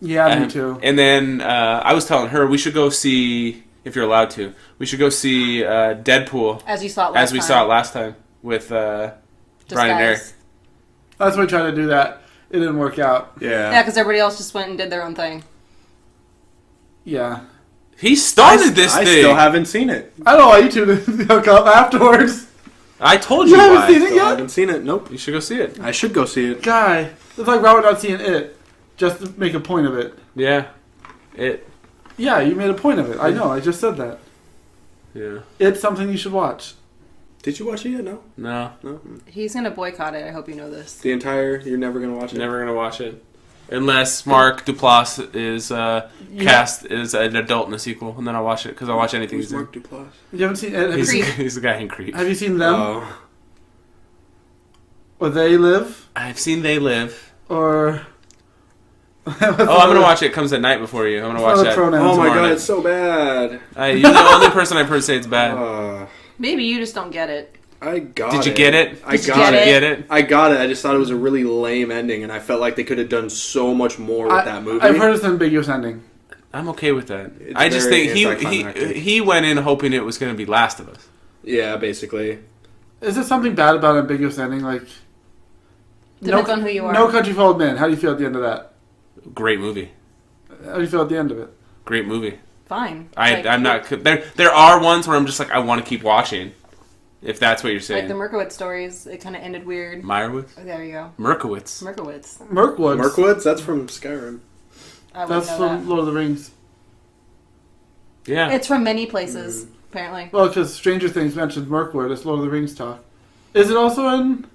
Speaker 4: Yeah, me too.
Speaker 2: And then I was telling her we should go see, if you're allowed to, we should go see Deadpool
Speaker 3: As you saw it last
Speaker 2: as we
Speaker 3: time.
Speaker 2: saw it last time with Brian and Eric.
Speaker 3: Disguise.
Speaker 4: That's why we tried to do that. It didn't work out.
Speaker 3: Yeah, because everybody else just went and did their own thing.
Speaker 4: Yeah.
Speaker 2: He started this
Speaker 1: I
Speaker 2: thing.
Speaker 1: still haven't seen it.
Speaker 4: I don't know why you two didn't hook up afterwards.
Speaker 2: I told
Speaker 4: You
Speaker 2: you
Speaker 4: haven't
Speaker 2: why.
Speaker 4: seen it
Speaker 1: Still
Speaker 4: yet?
Speaker 1: haven't seen it. Nope.
Speaker 2: You should go see it.
Speaker 1: I should go see it.
Speaker 4: Guy. It's like Robert not seeing it. Just to make a point of it.
Speaker 2: Yeah.
Speaker 4: Yeah, you made a point of it. I know. I just said that.
Speaker 2: Yeah.
Speaker 4: It's something you should watch.
Speaker 1: Did you watch it yet? No.
Speaker 2: No.
Speaker 1: No.
Speaker 3: He's going to boycott it. I hope you know this.
Speaker 1: You're never gonna watch it.
Speaker 2: Never gonna watch it. Unless Mark Duplass is cast as an adult in a sequel, and then I'll watch it because I'll watch anything
Speaker 1: Who's
Speaker 2: he's in.
Speaker 1: Mark Duplass?
Speaker 4: You haven't seen it?
Speaker 2: He's,
Speaker 3: Creep.
Speaker 2: he's the guy in Creep.
Speaker 4: Have you seen them?
Speaker 1: Oh.
Speaker 4: Or They Live?
Speaker 2: I've seen They Live.
Speaker 4: Or
Speaker 2: Oh, I'm gonna watch it. It comes at night before you. I'm gonna watch
Speaker 4: Other
Speaker 2: that.
Speaker 4: pronouns.
Speaker 1: Oh my
Speaker 2: tomorrow
Speaker 1: god,
Speaker 2: night.
Speaker 1: it's so bad.
Speaker 2: You're the only person I've heard say it's bad.
Speaker 3: Maybe you just don't get it.
Speaker 1: I got
Speaker 2: Did
Speaker 1: it.
Speaker 2: you get it?
Speaker 1: I
Speaker 3: Did you
Speaker 1: got
Speaker 3: get
Speaker 1: it.
Speaker 3: it?
Speaker 2: Get it?
Speaker 1: I got it. I just thought it was a really lame ending, and I felt like they could have done so much more with that movie.
Speaker 4: I've heard it's an ambiguous ending.
Speaker 2: I'm okay with that.
Speaker 1: It's
Speaker 2: I just
Speaker 1: very
Speaker 2: think
Speaker 1: anticlimactic.
Speaker 2: he went in hoping it was going to be Last of Us.
Speaker 1: Yeah, basically.
Speaker 4: Is there something bad about an ambiguous ending? Like,
Speaker 3: Depends on who you are.
Speaker 4: No Country for Old Men. How do you feel at the end of that?
Speaker 2: Great movie.
Speaker 4: How do you feel at the end of it?
Speaker 2: Great movie.
Speaker 3: Fine.
Speaker 2: I'm not. There are ones where I'm just like I want to keep watching. If that's what you're
Speaker 3: Like
Speaker 2: saying.
Speaker 3: the Merkowitz stories, it kind of ended weird.
Speaker 2: Meyerowitz?
Speaker 3: Oh, there you go.
Speaker 2: Merkowitz.
Speaker 3: Merkowitz.
Speaker 4: Mirkwoods.
Speaker 1: Mirkwoods? That's from Skyrim.
Speaker 3: I wouldn't
Speaker 4: That's
Speaker 3: know
Speaker 4: from
Speaker 3: that.
Speaker 4: Lord of the Rings.
Speaker 2: Yeah.
Speaker 3: It's from many places, apparently.
Speaker 4: Well, because Stranger Things mentioned Mirkwood. It's Lord of the Rings talk. Is it also in...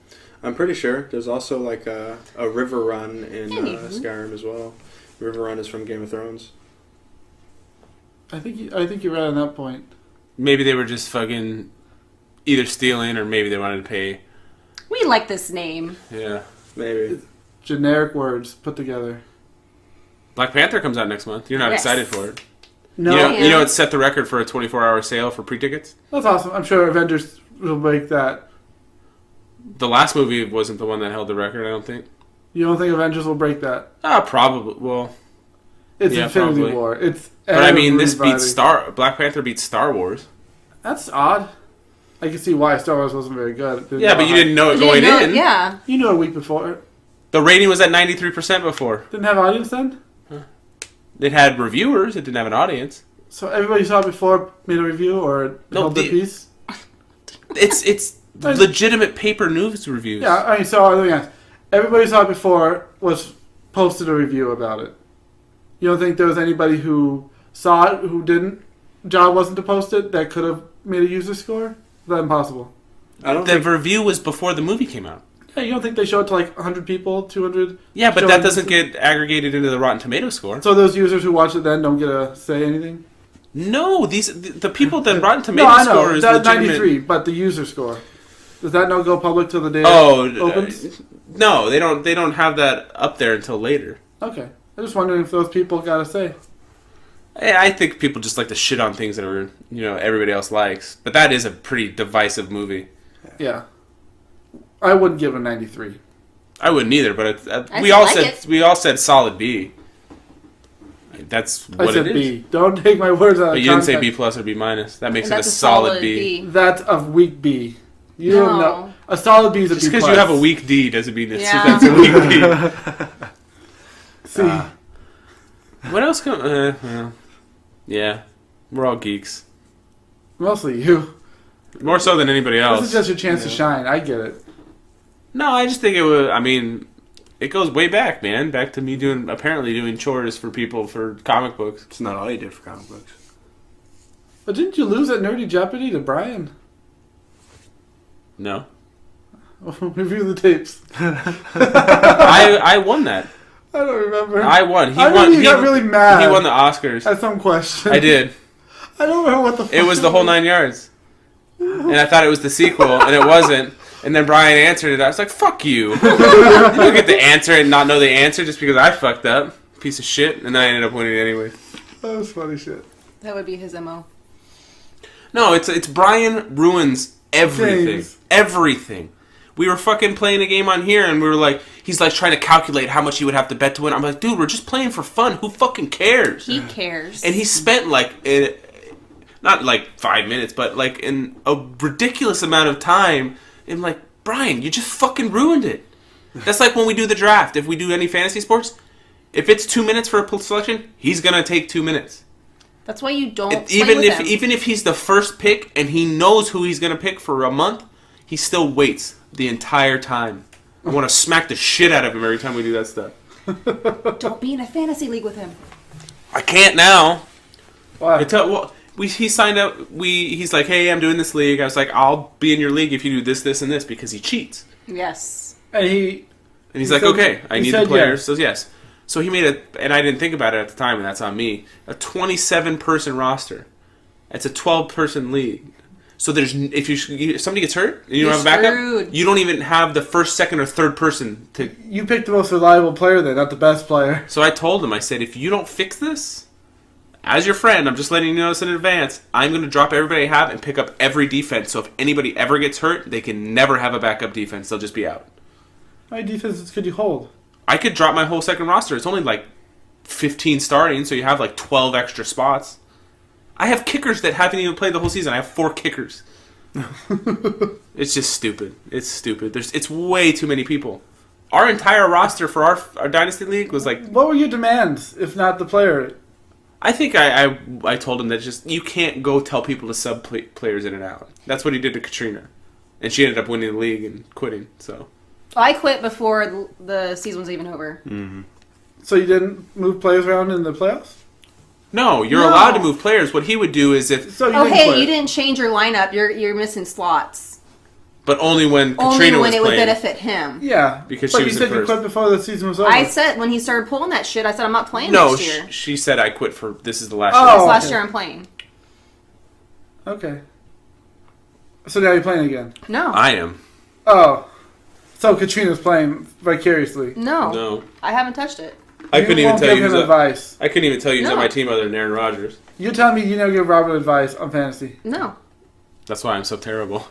Speaker 1: I'm pretty sure. There's also like a river run in
Speaker 3: Anywho.
Speaker 1: Skyrim as well. River run is from Game of Thrones.
Speaker 4: I think you're right on that point.
Speaker 2: Maybe they were just fucking either stealing or maybe they wanted to pay.
Speaker 3: We like this name.
Speaker 2: Yeah.
Speaker 1: Maybe.
Speaker 4: Generic words put together.
Speaker 2: Black Panther comes out next month. You're not
Speaker 3: Yes.
Speaker 2: excited for it.
Speaker 4: No,
Speaker 2: You know it set the record for a 24-hour sale for pre-tickets?
Speaker 4: that's awesome. I'm sure Avengers will break that.
Speaker 2: The last movie wasn't the one that held the record, I don't think.
Speaker 4: You don't think Avengers will break that?
Speaker 2: Probably. Well,
Speaker 4: It's
Speaker 2: Yeah,
Speaker 4: Infinity
Speaker 2: probably.
Speaker 4: War. It's
Speaker 2: but I mean, this
Speaker 4: everybody.
Speaker 2: beats Black Panther beats Star Wars.
Speaker 4: That's odd. I can see why Star Wars wasn't very good.
Speaker 2: Yeah, but you didn't know it
Speaker 3: You
Speaker 2: going
Speaker 3: didn't know-
Speaker 2: in.
Speaker 3: Yeah.
Speaker 4: You knew a week before.
Speaker 2: The rating was at 93% before.
Speaker 4: Didn't have audience then?
Speaker 2: It had reviewers. It didn't have an audience.
Speaker 4: So everybody saw it before, made a review, or
Speaker 2: No,
Speaker 4: held their peace?
Speaker 2: It's legitimate paper news reviews.
Speaker 4: Yeah, I mean, so let me ask. Everybody saw it before, was posted a review about it. You don't think there was anybody who saw it who didn't, job wasn't to post it, that could have made a user score? Is that impossible?
Speaker 1: I don't
Speaker 2: The
Speaker 1: think...
Speaker 2: review was before the movie came out.
Speaker 4: Yeah, you don't think they showed it to like 100 people, 200?
Speaker 2: Yeah, but
Speaker 4: Showing-
Speaker 2: that doesn't get aggregated into the Rotten Tomatoes score.
Speaker 4: So those users who watch it then don't get to say anything?
Speaker 2: No, the people that Rotten
Speaker 4: No, I
Speaker 2: Tomatoes
Speaker 4: know.
Speaker 2: score is
Speaker 4: That's
Speaker 2: legitimate.
Speaker 4: 93, but the user score. Does that not go public till the day
Speaker 2: Oh,
Speaker 4: it opens?
Speaker 2: no, they don't. They don't have that up there until later.
Speaker 4: Okay. I'm just wondering if those people got to say.
Speaker 2: I think people just like to shit on things that are everybody else likes. But that is a pretty divisive movie.
Speaker 4: Yeah. I wouldn't give it a 93.
Speaker 2: I wouldn't either, but
Speaker 3: I
Speaker 2: we
Speaker 3: still
Speaker 2: all
Speaker 3: like
Speaker 2: said
Speaker 3: it.
Speaker 2: we all said solid B. That's
Speaker 4: I
Speaker 2: what
Speaker 4: said
Speaker 2: it is.
Speaker 4: B. Don't take my words out of
Speaker 2: But you didn't say
Speaker 4: context.
Speaker 2: B plus or B minus. That makes
Speaker 3: And
Speaker 2: it a
Speaker 3: that's
Speaker 2: solid B.
Speaker 4: That's a weak B. You don't
Speaker 3: No.
Speaker 4: know. A solid B is a
Speaker 2: Just
Speaker 4: B
Speaker 2: because
Speaker 4: plus.
Speaker 2: you have a weak D doesn't mean
Speaker 3: Yeah.
Speaker 2: that's a weak B.
Speaker 4: See,
Speaker 2: What else? Well, yeah, we're all geeks.
Speaker 4: mostly you.
Speaker 2: More so than anybody
Speaker 4: This
Speaker 2: else.
Speaker 4: is just your chance to shine. I get it.
Speaker 2: No, I just think it was. I mean, it goes way back, man. Back to me apparently doing chores for people for comic books.
Speaker 1: It's not all you did for comic books.
Speaker 4: But didn't you lose at Nerdy Jeopardy to Brian?
Speaker 2: No,
Speaker 4: Review the tapes.
Speaker 2: I won that.
Speaker 4: I don't remember.
Speaker 2: I won. He
Speaker 4: I
Speaker 2: won.
Speaker 4: knew you
Speaker 2: he,
Speaker 4: got really mad.
Speaker 2: He won the Oscars.
Speaker 4: At some question.
Speaker 2: I did.
Speaker 4: I don't remember what the fuck
Speaker 2: It was the whole 9 yards. And I thought it was the sequel, and it wasn't. And then Brian answered it. I was like, fuck you. You don't get the answer and not know the answer just because I fucked up. Piece of shit. And then I ended up winning anyway.
Speaker 4: That was funny shit.
Speaker 3: That would be his MO.
Speaker 2: No, it's Brian ruins everything.
Speaker 4: James.
Speaker 2: Everything. We were fucking playing a game on here, and we were like, he's like trying to calculate how much he would have to bet to win. I'm like, dude, we're just playing for fun. Who fucking cares?
Speaker 3: He cares.
Speaker 2: And he spent not like 5 minutes, but like in a ridiculous amount of time. And like, Brian, you just fucking ruined it. That's like when we do the draft. If we do any fantasy sports, if it's 2 minutes for a selection, he's gonna take 2 minutes.
Speaker 3: That's why you don't
Speaker 2: Even
Speaker 3: play with him.
Speaker 2: even if he's the first pick and he knows who he's gonna pick for a month, he still waits the entire time. I want to smack the shit out of him every time we do that stuff.
Speaker 3: Don't be in a fantasy league with him.
Speaker 2: I can't now.
Speaker 4: Why?
Speaker 2: He signed up. He's like, hey, I'm doing this league. I was like, I'll be in your league if you do this, this, and this because he cheats.
Speaker 3: Yes.
Speaker 4: And
Speaker 2: And he's
Speaker 4: He
Speaker 2: like,
Speaker 4: said-
Speaker 2: okay, I
Speaker 4: he
Speaker 2: need the
Speaker 4: said
Speaker 2: players.
Speaker 4: yes.
Speaker 2: So yes. So he made and I didn't think about it at the time, and that's on me. A 27-person roster. It's a 12-person league. So if somebody gets hurt and you don't
Speaker 3: You're
Speaker 2: have a backup,
Speaker 3: screwed.
Speaker 2: you don't even have the first, second, or third person to.
Speaker 4: You picked the most reliable player then, not the best player.
Speaker 2: So I told him, I said, if you don't fix this, as your friend, I'm just letting you know this in advance. I'm going to drop everybody I have and pick up every defense. So if anybody ever gets hurt, they can never have a backup defense. They'll just be out.
Speaker 4: How many defenses could you hold?
Speaker 2: I could drop my whole second roster. It's only like 15 starting, so you have like 12 extra spots. I have kickers that haven't even played the whole season. I have 4 kickers. It's just stupid. It's stupid. It's way too many people. Our entire roster for our Dynasty League was like...
Speaker 4: What were your demands, if not the player?
Speaker 2: I think I told him that just you can't go tell people to sub players in and out. That's what he did to Katrina. And she ended up winning the league and quitting, so...
Speaker 3: I quit before the season was even over.
Speaker 2: Mm-hmm.
Speaker 4: So you didn't move players around in the playoffs?
Speaker 2: No, you're
Speaker 3: No.
Speaker 2: allowed to move players. What he would do is if...
Speaker 4: So you
Speaker 3: Oh,
Speaker 4: didn't
Speaker 3: hey,
Speaker 4: quit.
Speaker 3: you didn't change your lineup. You're missing slots.
Speaker 2: But only when
Speaker 3: Only
Speaker 2: Katrina
Speaker 3: when
Speaker 2: was
Speaker 3: it would
Speaker 2: playing.
Speaker 3: benefit him.
Speaker 4: Yeah,
Speaker 2: Because
Speaker 4: but
Speaker 2: she
Speaker 4: you
Speaker 2: was
Speaker 4: said
Speaker 2: in
Speaker 4: you
Speaker 2: first.
Speaker 4: quit before the season was over.
Speaker 3: I said, when he started pulling that shit, I said, I'm not playing
Speaker 2: No,
Speaker 3: next year.
Speaker 2: she said I quit for... This is the last
Speaker 4: Oh.
Speaker 2: year.
Speaker 3: This last
Speaker 4: okay.
Speaker 3: year I'm playing.
Speaker 4: Okay. So now you're playing again.
Speaker 3: No.
Speaker 2: I am.
Speaker 4: Oh. So Katrina's playing vicariously.
Speaker 3: No.
Speaker 2: No.
Speaker 3: I haven't touched it.
Speaker 2: I couldn't even
Speaker 4: won't
Speaker 2: tell
Speaker 4: give
Speaker 2: you
Speaker 4: him
Speaker 2: who's
Speaker 4: advice.
Speaker 2: I couldn't even tell you who's on
Speaker 3: No.
Speaker 2: my team other than Aaron Rodgers.
Speaker 4: You're telling me you never give Robert advice on fantasy.
Speaker 3: No.
Speaker 2: That's why I'm so terrible.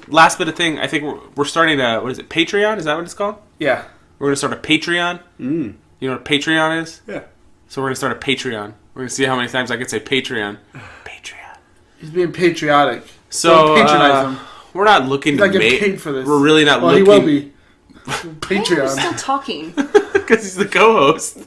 Speaker 2: Last bit of thing, I think we're starting a, what is it, Patreon? Is that what it's called?
Speaker 4: Yeah.
Speaker 2: We're going to start a Patreon.
Speaker 1: Mm.
Speaker 2: You know what a Patreon is?
Speaker 1: Yeah.
Speaker 2: So we're going to start a Patreon. We're going to see how many times I can say Patreon. Patreon.
Speaker 4: He's being patriotic.
Speaker 2: So,
Speaker 4: Don't patronize him.
Speaker 2: we're not looking
Speaker 4: He's
Speaker 2: to
Speaker 4: not getting
Speaker 2: make...
Speaker 4: paid for this.
Speaker 2: We're really not
Speaker 4: Well,
Speaker 2: looking...
Speaker 4: he will be.
Speaker 3: Why are you
Speaker 4: Patreon.
Speaker 3: still talking?
Speaker 2: Because he's the co-host.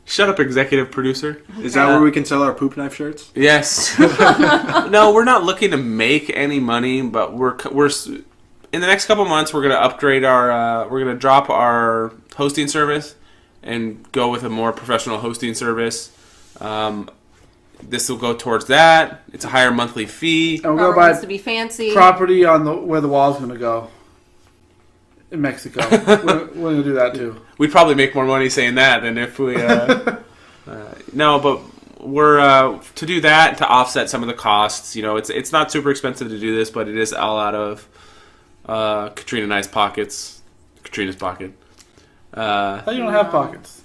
Speaker 2: Shut up, executive producer.
Speaker 1: Is that where we can sell our poop knife shirts?
Speaker 2: Yes. No, we're not looking to make any money, but we're in the next couple months we're going to upgrade our we're going to drop our hosting service and go with a more professional hosting service. This will go towards that. It's a higher monthly fee.
Speaker 4: And we'll
Speaker 3: Robert
Speaker 4: go
Speaker 3: wants to
Speaker 4: buy
Speaker 3: be fancy.
Speaker 4: property on where the wall's going to go. In Mexico. we're going to do that too.
Speaker 2: We'd probably make more money saying that than if we no, but we're to do that to offset some of the costs. You know, it's not super expensive to do this, but it is all out of Katrina and I's pockets. Katrina's pocket.
Speaker 4: How you don't have pockets?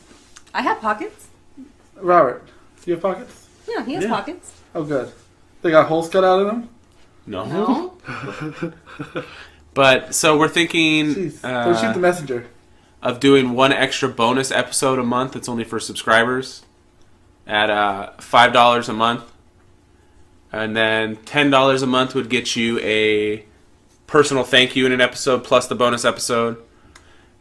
Speaker 3: I have pockets.
Speaker 4: Robert, do you have pockets?
Speaker 3: Yeah, he has
Speaker 2: Yeah.
Speaker 3: pockets.
Speaker 4: Oh, good. They got holes cut out of them?
Speaker 2: No.
Speaker 3: No.
Speaker 2: But so we're thinking
Speaker 4: Jeez. Don't shoot the messenger.
Speaker 2: of doing one extra bonus episode a month. It's only for subscribers at $5 a month, and then $10 a month would get you a personal thank you in an episode plus the bonus episode,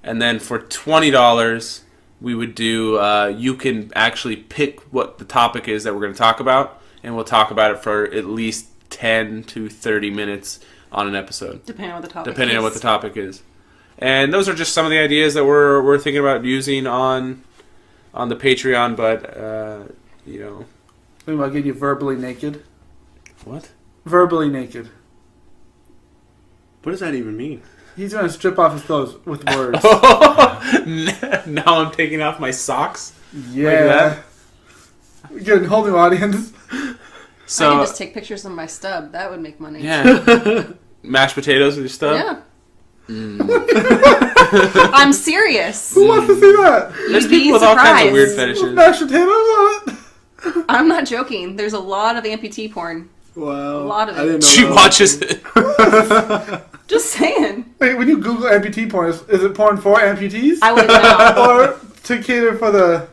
Speaker 2: and then for $20 we would do you can actually pick what the topic is that we're going to talk about, and we'll talk about it for at least 10 to 30 minutes on an episode.
Speaker 3: Depending on what the topic
Speaker 2: Depending
Speaker 3: is.
Speaker 2: on what the topic is. And those are just some of the ideas that we're thinking about using on the Patreon, but you know.
Speaker 4: Think about getting you verbally naked.
Speaker 2: What?
Speaker 4: Verbally naked.
Speaker 1: What does that even mean?
Speaker 4: He's going to strip off his clothes with words.
Speaker 2: Now I'm taking off my socks.
Speaker 4: Yeah. Good, whole new audience.
Speaker 3: I
Speaker 2: So
Speaker 3: can just take pictures of my stub. That would make money.
Speaker 2: yeah. Mashed potatoes with your stuff.
Speaker 3: Yeah. I'm serious.
Speaker 4: Who wants to see that?
Speaker 2: There's
Speaker 3: You'd be
Speaker 2: people with all kinds of
Speaker 3: surprised.
Speaker 2: weird fetishes.
Speaker 4: Mashed potatoes on it?
Speaker 3: I'm not joking. There's a lot of amputee porn.
Speaker 1: Wow.
Speaker 3: A lot of it.
Speaker 1: I didn't know
Speaker 2: She
Speaker 1: that.
Speaker 2: watches it.
Speaker 3: Just saying.
Speaker 4: Wait, when you Google amputee porn, is it porn for amputees?
Speaker 3: I would know.
Speaker 4: Or to cater for the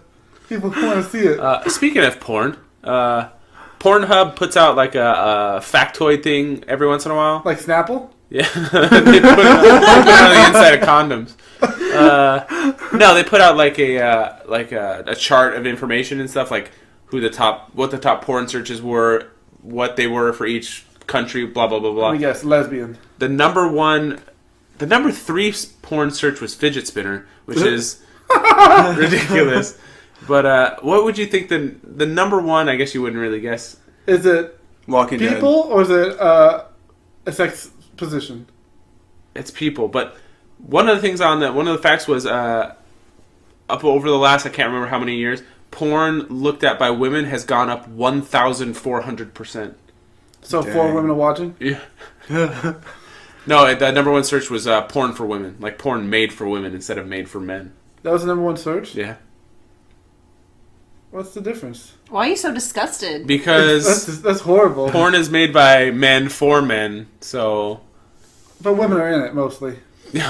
Speaker 4: people who want to see it?
Speaker 2: Speaking of porn, Pornhub puts out like a factoid thing every once in a while.
Speaker 4: Like Snapple?
Speaker 2: Yeah, they put it on the inside of condoms. No, they put out like a chart of information and stuff, like what the top porn searches were, what they were for each country, blah blah blah blah.
Speaker 4: Let me guess, lesbian.
Speaker 2: The number 3 porn search was fidget spinner, which is ridiculous. But what would you think the number 1? I guess you wouldn't really guess.
Speaker 4: Is it
Speaker 1: Walking Dead.
Speaker 4: people or is it a sex position?
Speaker 2: It's people, but one of the things one of the facts was up over the last, I can't remember how many years, porn looked at by women has gone up 1,400%.
Speaker 4: So
Speaker 1: Dang.
Speaker 4: 4 women are watching?
Speaker 2: Yeah. No, the number one search was porn for women. Like porn made for women instead of made for men.
Speaker 4: That was the number 1 search?
Speaker 2: Yeah.
Speaker 4: What's the difference?
Speaker 3: Why are you so disgusted?
Speaker 2: Because
Speaker 4: That's horrible.
Speaker 2: porn is made by men for men, so...
Speaker 4: But women are in it, mostly.
Speaker 3: Mostly?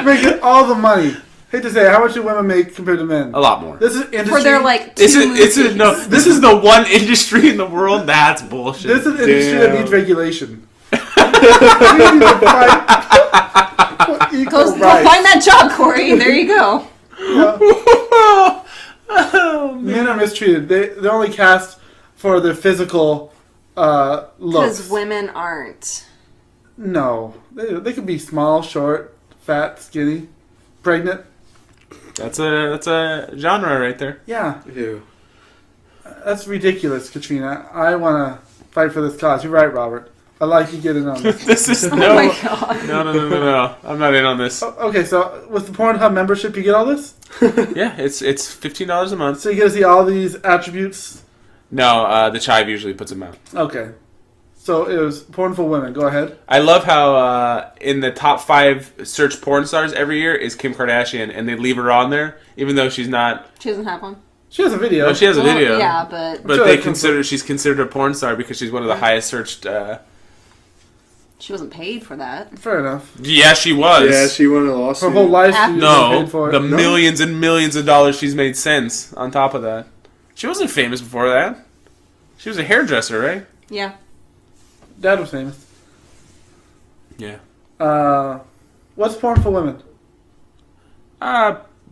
Speaker 4: Making all the money. Hate to say, how much do women make compared to men?
Speaker 2: A lot more.
Speaker 4: This is industry.
Speaker 3: For their, like,
Speaker 2: This
Speaker 3: two
Speaker 2: is
Speaker 3: movies.
Speaker 2: no. This is the one industry in the world that's bullshit.
Speaker 4: This is an industry that
Speaker 1: Damn.
Speaker 4: needs regulation. We need to fight for equal
Speaker 3: Go
Speaker 4: rights.
Speaker 3: find that job, Corey. There you go.
Speaker 4: Men are mistreated. They're only cast for their physical looks.
Speaker 3: Because women aren't.
Speaker 4: No. They could be small, short, fat, skinny, pregnant.
Speaker 2: That's a genre right there.
Speaker 4: Yeah.
Speaker 1: Ew.
Speaker 4: That's ridiculous, Katrina. I want to fight for this cause. You're right, Robert. I like you getting on this.
Speaker 2: This is
Speaker 3: Oh my
Speaker 2: no.
Speaker 3: god.
Speaker 2: No. I'm not in on this.
Speaker 4: Okay, so with the Pornhub membership, you get all this?
Speaker 2: Yeah, it's $15 a month.
Speaker 4: So you get to see all these attributes?
Speaker 2: No, the Chive usually puts them out.
Speaker 4: Okay. So it was porn for women. Go ahead.
Speaker 2: I love how in the top 5 search porn stars every year is Kim Kardashian, and they leave her on there, even though she's not.
Speaker 3: She doesn't have one.
Speaker 4: She has a video.
Speaker 2: No, she has a
Speaker 3: Well,
Speaker 2: video.
Speaker 3: yeah, but
Speaker 2: But
Speaker 4: Sure,
Speaker 2: they
Speaker 4: that
Speaker 2: she's considered a porn star because she's one of the highest searched.
Speaker 3: she wasn't paid for that.
Speaker 4: Fair enough.
Speaker 2: Yeah, she was.
Speaker 1: Yeah, she won a lawsuit.
Speaker 4: Her whole life she was
Speaker 2: No,
Speaker 4: paid for it.
Speaker 2: the millions and millions of dollars she's made since. On top of that, she wasn't famous before that. She was a hairdresser, right?
Speaker 3: Yeah.
Speaker 4: Dad was famous.
Speaker 2: Yeah.
Speaker 4: What's porn for women?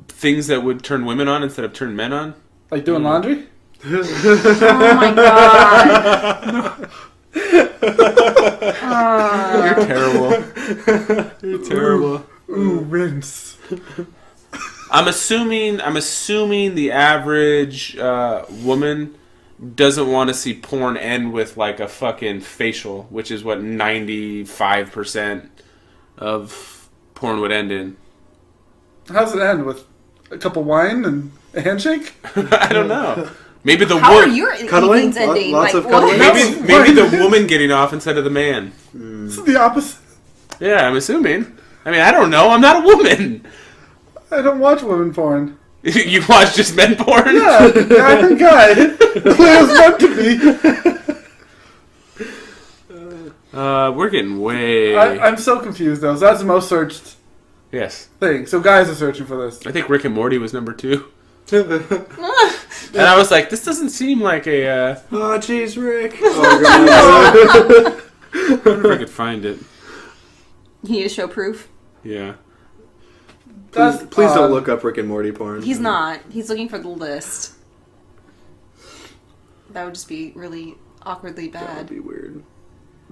Speaker 2: Things that would turn women on instead of turn men on.
Speaker 4: Like doing laundry?
Speaker 3: Oh my god.
Speaker 2: You're terrible. You're terrible.
Speaker 4: Ooh, rinse.
Speaker 2: I'm assuming the average woman doesn't want to see porn end with like a fucking facial, which is what 95% of porn would end in.
Speaker 4: How's it end? With a cup of wine and a handshake?
Speaker 2: I don't know. Maybe the
Speaker 3: How are
Speaker 2: woman.
Speaker 3: your
Speaker 1: Cuddling?
Speaker 3: evenings ending?
Speaker 1: Lots
Speaker 3: Like,
Speaker 1: of
Speaker 3: what?
Speaker 1: cuddling?
Speaker 2: Maybe the woman getting off instead of the man.
Speaker 4: This is the opposite.
Speaker 2: Yeah, I'm assuming. I mean, I don't know. I'm not a woman.
Speaker 4: I don't watch women porn.
Speaker 2: You watch just men porn?
Speaker 4: Yeah, guy and guy. The way it's meant to be.
Speaker 2: We're getting way.
Speaker 4: I'm so confused though. So that's the most searched
Speaker 2: Yes.
Speaker 4: thing. So guys are searching for this.
Speaker 2: I think Rick and Morty was number 2. And I was like, this doesn't seem like a.
Speaker 1: Oh, jeez, Rick. Oh, God.
Speaker 2: I wonder if I could find it.
Speaker 3: He is show proof.
Speaker 2: Yeah.
Speaker 1: Please don't look up Rick and Morty porn.
Speaker 3: He's not. He's looking for the list. That would just be really awkwardly
Speaker 1: That would
Speaker 3: bad.
Speaker 1: be weird.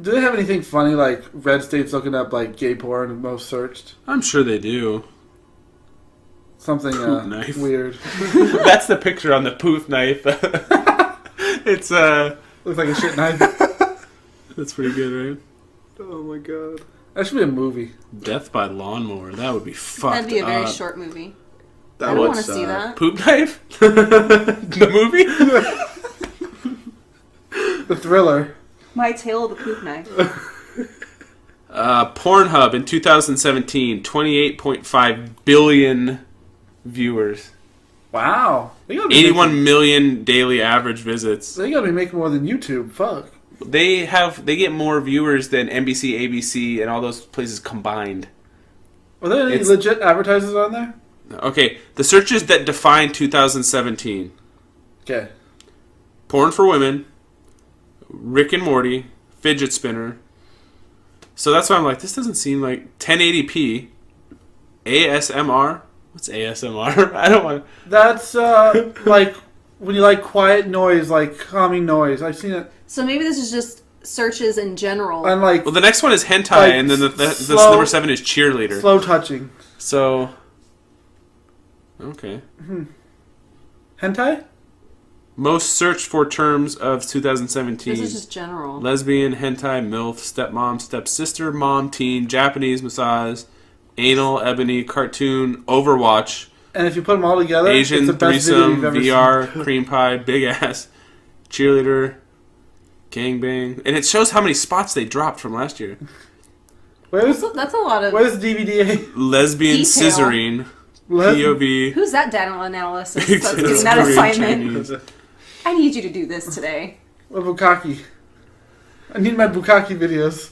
Speaker 4: Do they have anything funny like red states looking up like gay porn most searched?
Speaker 2: I'm sure they do.
Speaker 4: Something
Speaker 2: Poop knife.
Speaker 4: weird.
Speaker 2: That's the picture on the poof knife. It's
Speaker 4: Looks like a shit knife.
Speaker 2: that's pretty good, right?
Speaker 1: Oh, my God.
Speaker 4: That should be a movie.
Speaker 2: Death by lawnmower. That would be fucked.
Speaker 3: That'd be a very
Speaker 2: up.
Speaker 3: short movie.
Speaker 1: That
Speaker 3: I don't
Speaker 1: would
Speaker 3: want to see
Speaker 1: suck.
Speaker 3: that.
Speaker 2: Poop knife? The movie?
Speaker 4: The Thriller.
Speaker 3: My Tale of the Poop Knife.
Speaker 2: Pornhub in 2017, 28.5 billion viewers,
Speaker 4: Wow. They gotta be
Speaker 2: 81 million daily average visits.
Speaker 4: They gotta be making more than YouTube. Fuck.
Speaker 2: They get more viewers than NBC, ABC, and all those places combined.
Speaker 4: Are there any
Speaker 2: It's-
Speaker 4: legit advertisers on there?
Speaker 2: Okay, the searches that define 2017:
Speaker 4: Okay.
Speaker 2: porn for women, Rick and Morty, fidget spinner. So that's why I'm like, this doesn't seem like 1080p, ASMR. What's ASMR? I don't want.
Speaker 4: That's like when you like quiet noise, like calming noise. I've seen it.
Speaker 3: So maybe this is just searches in general.
Speaker 4: And like
Speaker 2: Well, the next one is hentai,
Speaker 4: Like
Speaker 2: and then the
Speaker 4: slow-
Speaker 2: number 7 is cheerleader.
Speaker 4: slow touching.
Speaker 2: So, okay.
Speaker 4: Hentai?
Speaker 2: Most searched for terms of 2017.
Speaker 3: This is just general.
Speaker 2: Lesbian, hentai, MILF, stepmom, stepsister, mom, teen, Japanese, massage, Anal, Ebony, Cartoon, Overwatch,
Speaker 4: And if you put them all together,
Speaker 2: Asian,
Speaker 4: it's the best video
Speaker 2: Threesome,
Speaker 4: you've ever
Speaker 2: VR, Cream Pie, Big Ass, Cheerleader, Gangbang. And it shows how many spots they dropped from last year.
Speaker 4: Where's
Speaker 3: That's a lot of.
Speaker 4: DVD?
Speaker 2: Lesbian
Speaker 3: Detail.
Speaker 2: Scissoring, POV.
Speaker 3: Who's that data analysis that's doing that
Speaker 2: Korean
Speaker 3: assignment?
Speaker 2: Chinese.
Speaker 3: I need you to do this today.
Speaker 4: What Bukkake? I need my Bukkake videos.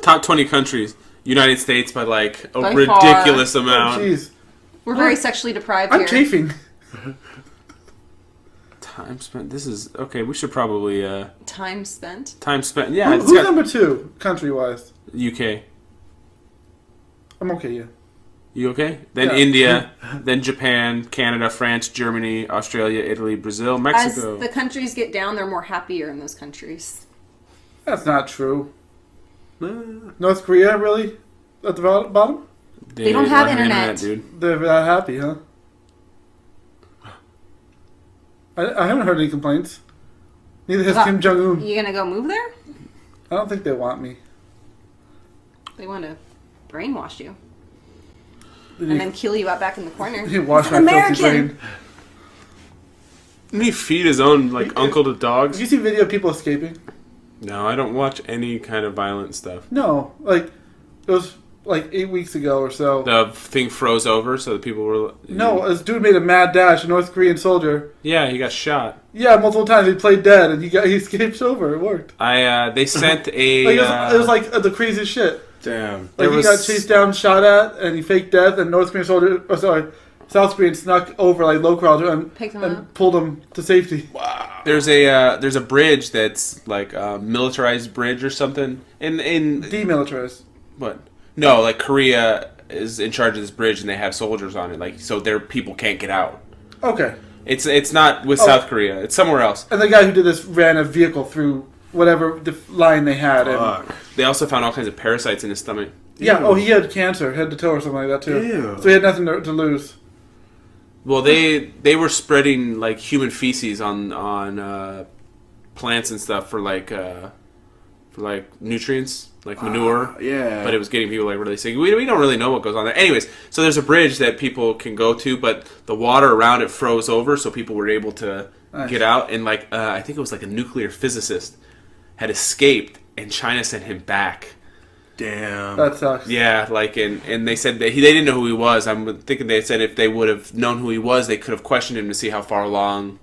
Speaker 2: Top 20 countries. United States by like a
Speaker 3: By
Speaker 2: ridiculous
Speaker 4: Oh,
Speaker 2: amount.
Speaker 4: jeez.
Speaker 3: We're very sexually deprived
Speaker 4: I'm
Speaker 3: here.
Speaker 4: chafing.
Speaker 2: Time spent. This is okay. We should probably
Speaker 3: Time spent.
Speaker 2: time spent. Yeah, it's
Speaker 4: Who's
Speaker 2: got
Speaker 4: number 2, country-wise?
Speaker 2: UK.
Speaker 4: I'm okay, yeah.
Speaker 2: You okay? Then
Speaker 4: Yeah.
Speaker 2: India, then Japan, Canada, France, Germany, Australia, Italy, Brazil,
Speaker 3: As
Speaker 2: Mexico.
Speaker 3: the countries get down, they're more happier in those countries.
Speaker 4: That's not true. North Korea, really? At the bottom?
Speaker 3: They don't have internet.
Speaker 2: dude.
Speaker 4: They're not happy, huh? I haven't heard any complaints. Neither has
Speaker 3: Well,
Speaker 4: Kim Jong-un.
Speaker 3: You gonna go move there?
Speaker 4: I don't think they want me.
Speaker 3: They want to brainwash you
Speaker 4: They
Speaker 3: and then kill you out back in the corner.
Speaker 4: They wash
Speaker 3: It's
Speaker 4: my
Speaker 3: American.
Speaker 4: filthy brain.
Speaker 2: Didn't he feed his own like uncle to dogs?
Speaker 4: Did you see video of people escaping?
Speaker 2: No, I don't watch any kind of violent stuff.
Speaker 4: No. Like, it was like 8 weeks ago or so.
Speaker 2: The thing froze over, so the people were.
Speaker 4: No, this dude made a mad dash, a North Korean soldier.
Speaker 2: Yeah, he got shot.
Speaker 4: Yeah, multiple times. He played dead, and he escaped over. It worked.
Speaker 2: They sent a.
Speaker 4: Like, it was like the craziest shit.
Speaker 1: Damn.
Speaker 4: Like, he
Speaker 2: was-
Speaker 4: got chased down, shot at, and he faked death, and North Korean soldier, South Korean snuck over, like, low crawled and,
Speaker 3: Picked him
Speaker 4: and
Speaker 3: up.
Speaker 4: pulled him to safety.
Speaker 2: There's a bridge that's like a militarized bridge or something. In
Speaker 4: Demilitarized.
Speaker 2: what? No, like Korea is in charge of this bridge and they have soldiers on it, like so their people can't get out.
Speaker 4: Okay.
Speaker 2: It's not with
Speaker 4: Oh.
Speaker 2: South Korea. It's somewhere else.
Speaker 4: And the guy who did this ran a vehicle through whatever line they had. And,
Speaker 1: Fuck.
Speaker 2: They also found all kinds of parasites in his stomach.
Speaker 4: yeah,
Speaker 1: Ew.
Speaker 4: oh, he had cancer, head to toe or something like that, too.
Speaker 1: Ew.
Speaker 4: So he had nothing to lose.
Speaker 2: Well, they were spreading like human feces on plants and stuff for like nutrients, like manure.
Speaker 1: Yeah.
Speaker 2: But it was getting people like really sick. We don't really know what goes on there. Anyways, so there's a bridge that people can go to, but the water around it froze over, so people were able to
Speaker 4: Nice.
Speaker 2: get out. And like I think it was like a nuclear physicist had escaped, and China sent him back.
Speaker 1: Damn.
Speaker 4: That sucks.
Speaker 2: Yeah, like and they said that they didn't know who he was. I'm thinking they said if they would have known who he was, they could have questioned him to see how far along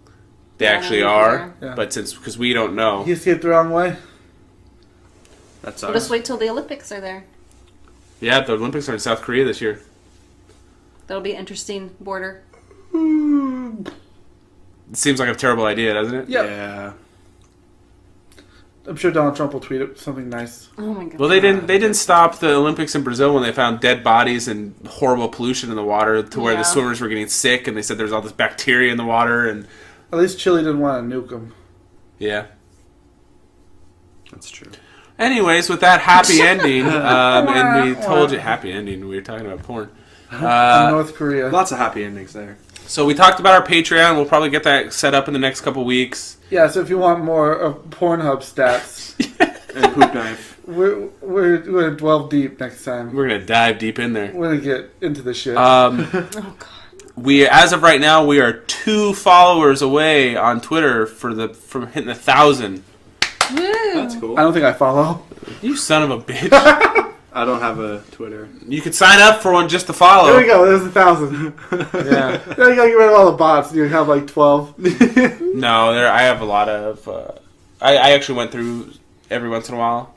Speaker 2: they
Speaker 3: Yeah,
Speaker 2: actually
Speaker 3: yeah.
Speaker 2: are.
Speaker 4: Yeah.
Speaker 2: But because we don't know,
Speaker 4: He escaped the wrong way.
Speaker 1: That
Speaker 3: We'll
Speaker 1: sucks.
Speaker 3: just wait till the Olympics are there.
Speaker 2: yeah, the Olympics are in South Korea this year.
Speaker 3: That'll be an interesting border.
Speaker 2: It seems like a terrible idea, doesn't it?
Speaker 4: Yep.
Speaker 1: Yeah.
Speaker 4: I'm sure Donald Trump will tweet it something nice.
Speaker 3: Oh my god.
Speaker 2: Well, they didn't stop the Olympics in Brazil when they found dead bodies and horrible pollution in the water to where
Speaker 3: Yeah.
Speaker 2: the swimmers were getting sick, and they said there's all this bacteria in the water, and
Speaker 4: At least Chile didn't want to nuke him.
Speaker 2: yeah.
Speaker 1: That's true.
Speaker 2: Anyways, with that happy ending, and we told you happy ending. We were talking about porn.
Speaker 4: In North Korea.
Speaker 1: Lots of happy endings there.
Speaker 2: So we talked about our Patreon. We'll probably get that set up in the next couple weeks.
Speaker 4: Yeah, so if you want more of Pornhub stats,
Speaker 1: And poop knife.
Speaker 4: we're going to delve deep next time.
Speaker 2: We're gonna dive deep in there.
Speaker 4: We're going to get into the shit.
Speaker 3: Oh god.
Speaker 2: We, as of right now, we are 2 followers away on Twitter from hitting 1,000.
Speaker 3: Woo.
Speaker 1: That's cool.
Speaker 4: I don't think I follow.
Speaker 2: You son of a bitch!
Speaker 1: I don't have a Twitter.
Speaker 2: You could sign up for one just to follow.
Speaker 4: There we go. There's 1,000.
Speaker 2: Yeah.
Speaker 4: Now you got to get rid of all the bots. You have like 12.
Speaker 2: No, I have a lot of. I actually went through every once in a while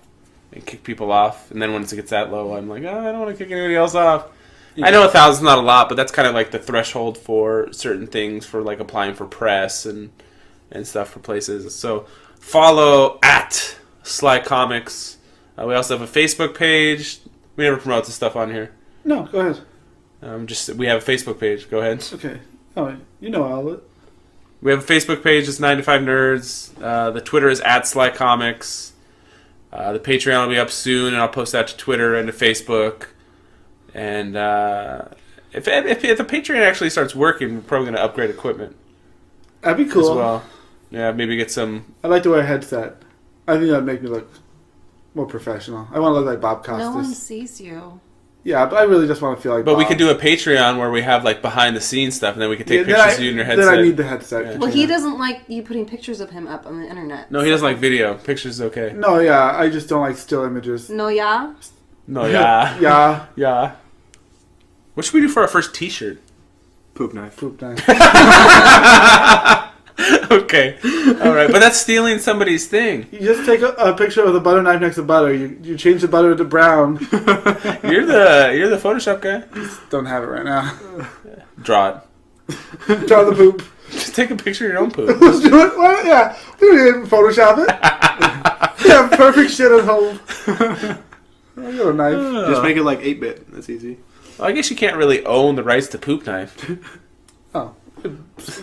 Speaker 2: and kick people off, and then once it gets that low, I'm like, I don't want to kick anybody else off.
Speaker 1: Yeah.
Speaker 2: I know 1,000's not a lot, but that's kind of like the threshold for certain things, for like applying for press and stuff for places. So follow at Sly Comics. We also have a Facebook page. We never promote this stuff on here.
Speaker 4: No, go ahead.
Speaker 2: We have a Facebook page. Go ahead.
Speaker 4: Okay. Oh, you know all of it.
Speaker 2: We have a Facebook page. It's 9 to 5 Nerds. The Twitter is at Sly Comics. The Patreon will be up soon, and I'll post that to Twitter and to Facebook. And if the Patreon actually starts working, we're probably going to upgrade equipment
Speaker 4: That'd be cool.
Speaker 2: as well. Yeah, maybe get some.
Speaker 4: I'd like to wear a headset. I think that'd make me look more professional. I want to look like Bob Costas.
Speaker 3: No one sees you.
Speaker 4: Yeah, but I really just want to feel like
Speaker 2: But
Speaker 4: Bob.
Speaker 2: we could do a Patreon where we have like behind the scenes stuff, and then we could take pictures of you in your headset.
Speaker 4: Then I need the headset.
Speaker 2: Yeah.
Speaker 3: Well, he doesn't like you putting pictures of him up on the internet.
Speaker 2: No, he doesn't like video. Pictures is okay.
Speaker 4: No, yeah, I just don't like still images.
Speaker 3: No, yeah?
Speaker 2: No, yeah.
Speaker 4: Yeah.
Speaker 2: Yeah. What should we do for our first T-shirt?
Speaker 1: Poop knife.
Speaker 4: Poop knife.
Speaker 2: Okay. All right, but that's stealing somebody's thing.
Speaker 4: You just take a picture of the butter knife next to butter. You change the butter to brown.
Speaker 2: You're the Photoshop guy.
Speaker 4: Don't have it right now.
Speaker 2: Draw it.
Speaker 4: Draw the poop.
Speaker 2: Just take a picture of your own poop.
Speaker 4: Let's do it. Why, yeah. We didn't Photoshop it. Yeah, perfect shit at home. I got a knife.
Speaker 1: Just make it like 8-bit. That's easy.
Speaker 2: Well, I guess you can't really own the rights to poop knife.
Speaker 4: Oh.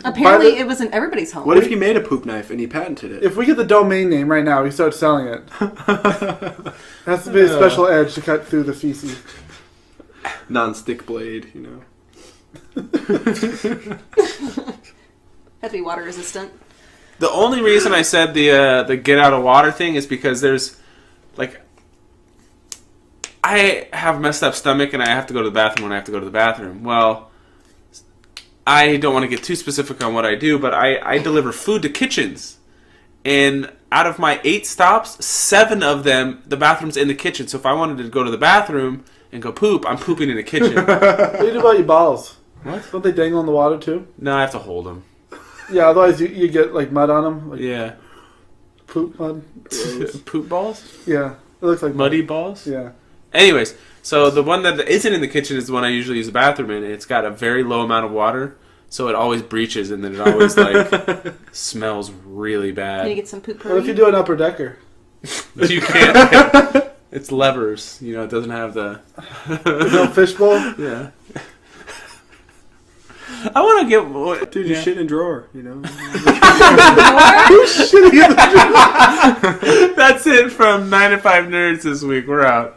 Speaker 3: Apparently, it was in everybody's home.
Speaker 1: What if you made a poop knife and you patented it?
Speaker 4: If we get the domain name right now, we start selling it. It has to be a special edge to cut through the feces.
Speaker 1: Non-stick blade, you know.
Speaker 3: Had to be water resistant.
Speaker 2: The only reason I said the get out of water thing is because there's like I have a messed up stomach and I have to go to the bathroom when I have to go to the bathroom. Well, I don't want to get too specific on what I do, but I deliver food to kitchens. And out of my 8 stops, 7 of them, the bathroom's in the kitchen. So if I wanted to go to the bathroom and go poop, I'm pooping in the kitchen.
Speaker 4: What do you do about your balls?
Speaker 2: What?
Speaker 4: Don't they dangle in the water too?
Speaker 2: No, I have to hold them.
Speaker 4: Yeah, otherwise you get like mud on them. Like
Speaker 2: Yeah.
Speaker 4: poop mud.
Speaker 2: Poop balls?
Speaker 4: Yeah, it looks like
Speaker 2: Muddy
Speaker 4: mud.
Speaker 2: balls?
Speaker 4: Yeah.
Speaker 2: Anyways, so the one that isn't in the kitchen is the one I usually use the bathroom in. It's got a very low amount of water, so it always breaches, and then it always like smells really
Speaker 3: Can you
Speaker 2: bad.
Speaker 3: get some poop
Speaker 4: What if you do an upper decker?
Speaker 2: You can't. It's levers. You know, it doesn't have the.
Speaker 4: There's no fishbowl.
Speaker 2: Yeah. I want to get.
Speaker 1: Dude, you shit in a drawer, you know.
Speaker 4: Who's shitting in the
Speaker 2: That's it from 9 to 5 Nerds this week. We're out.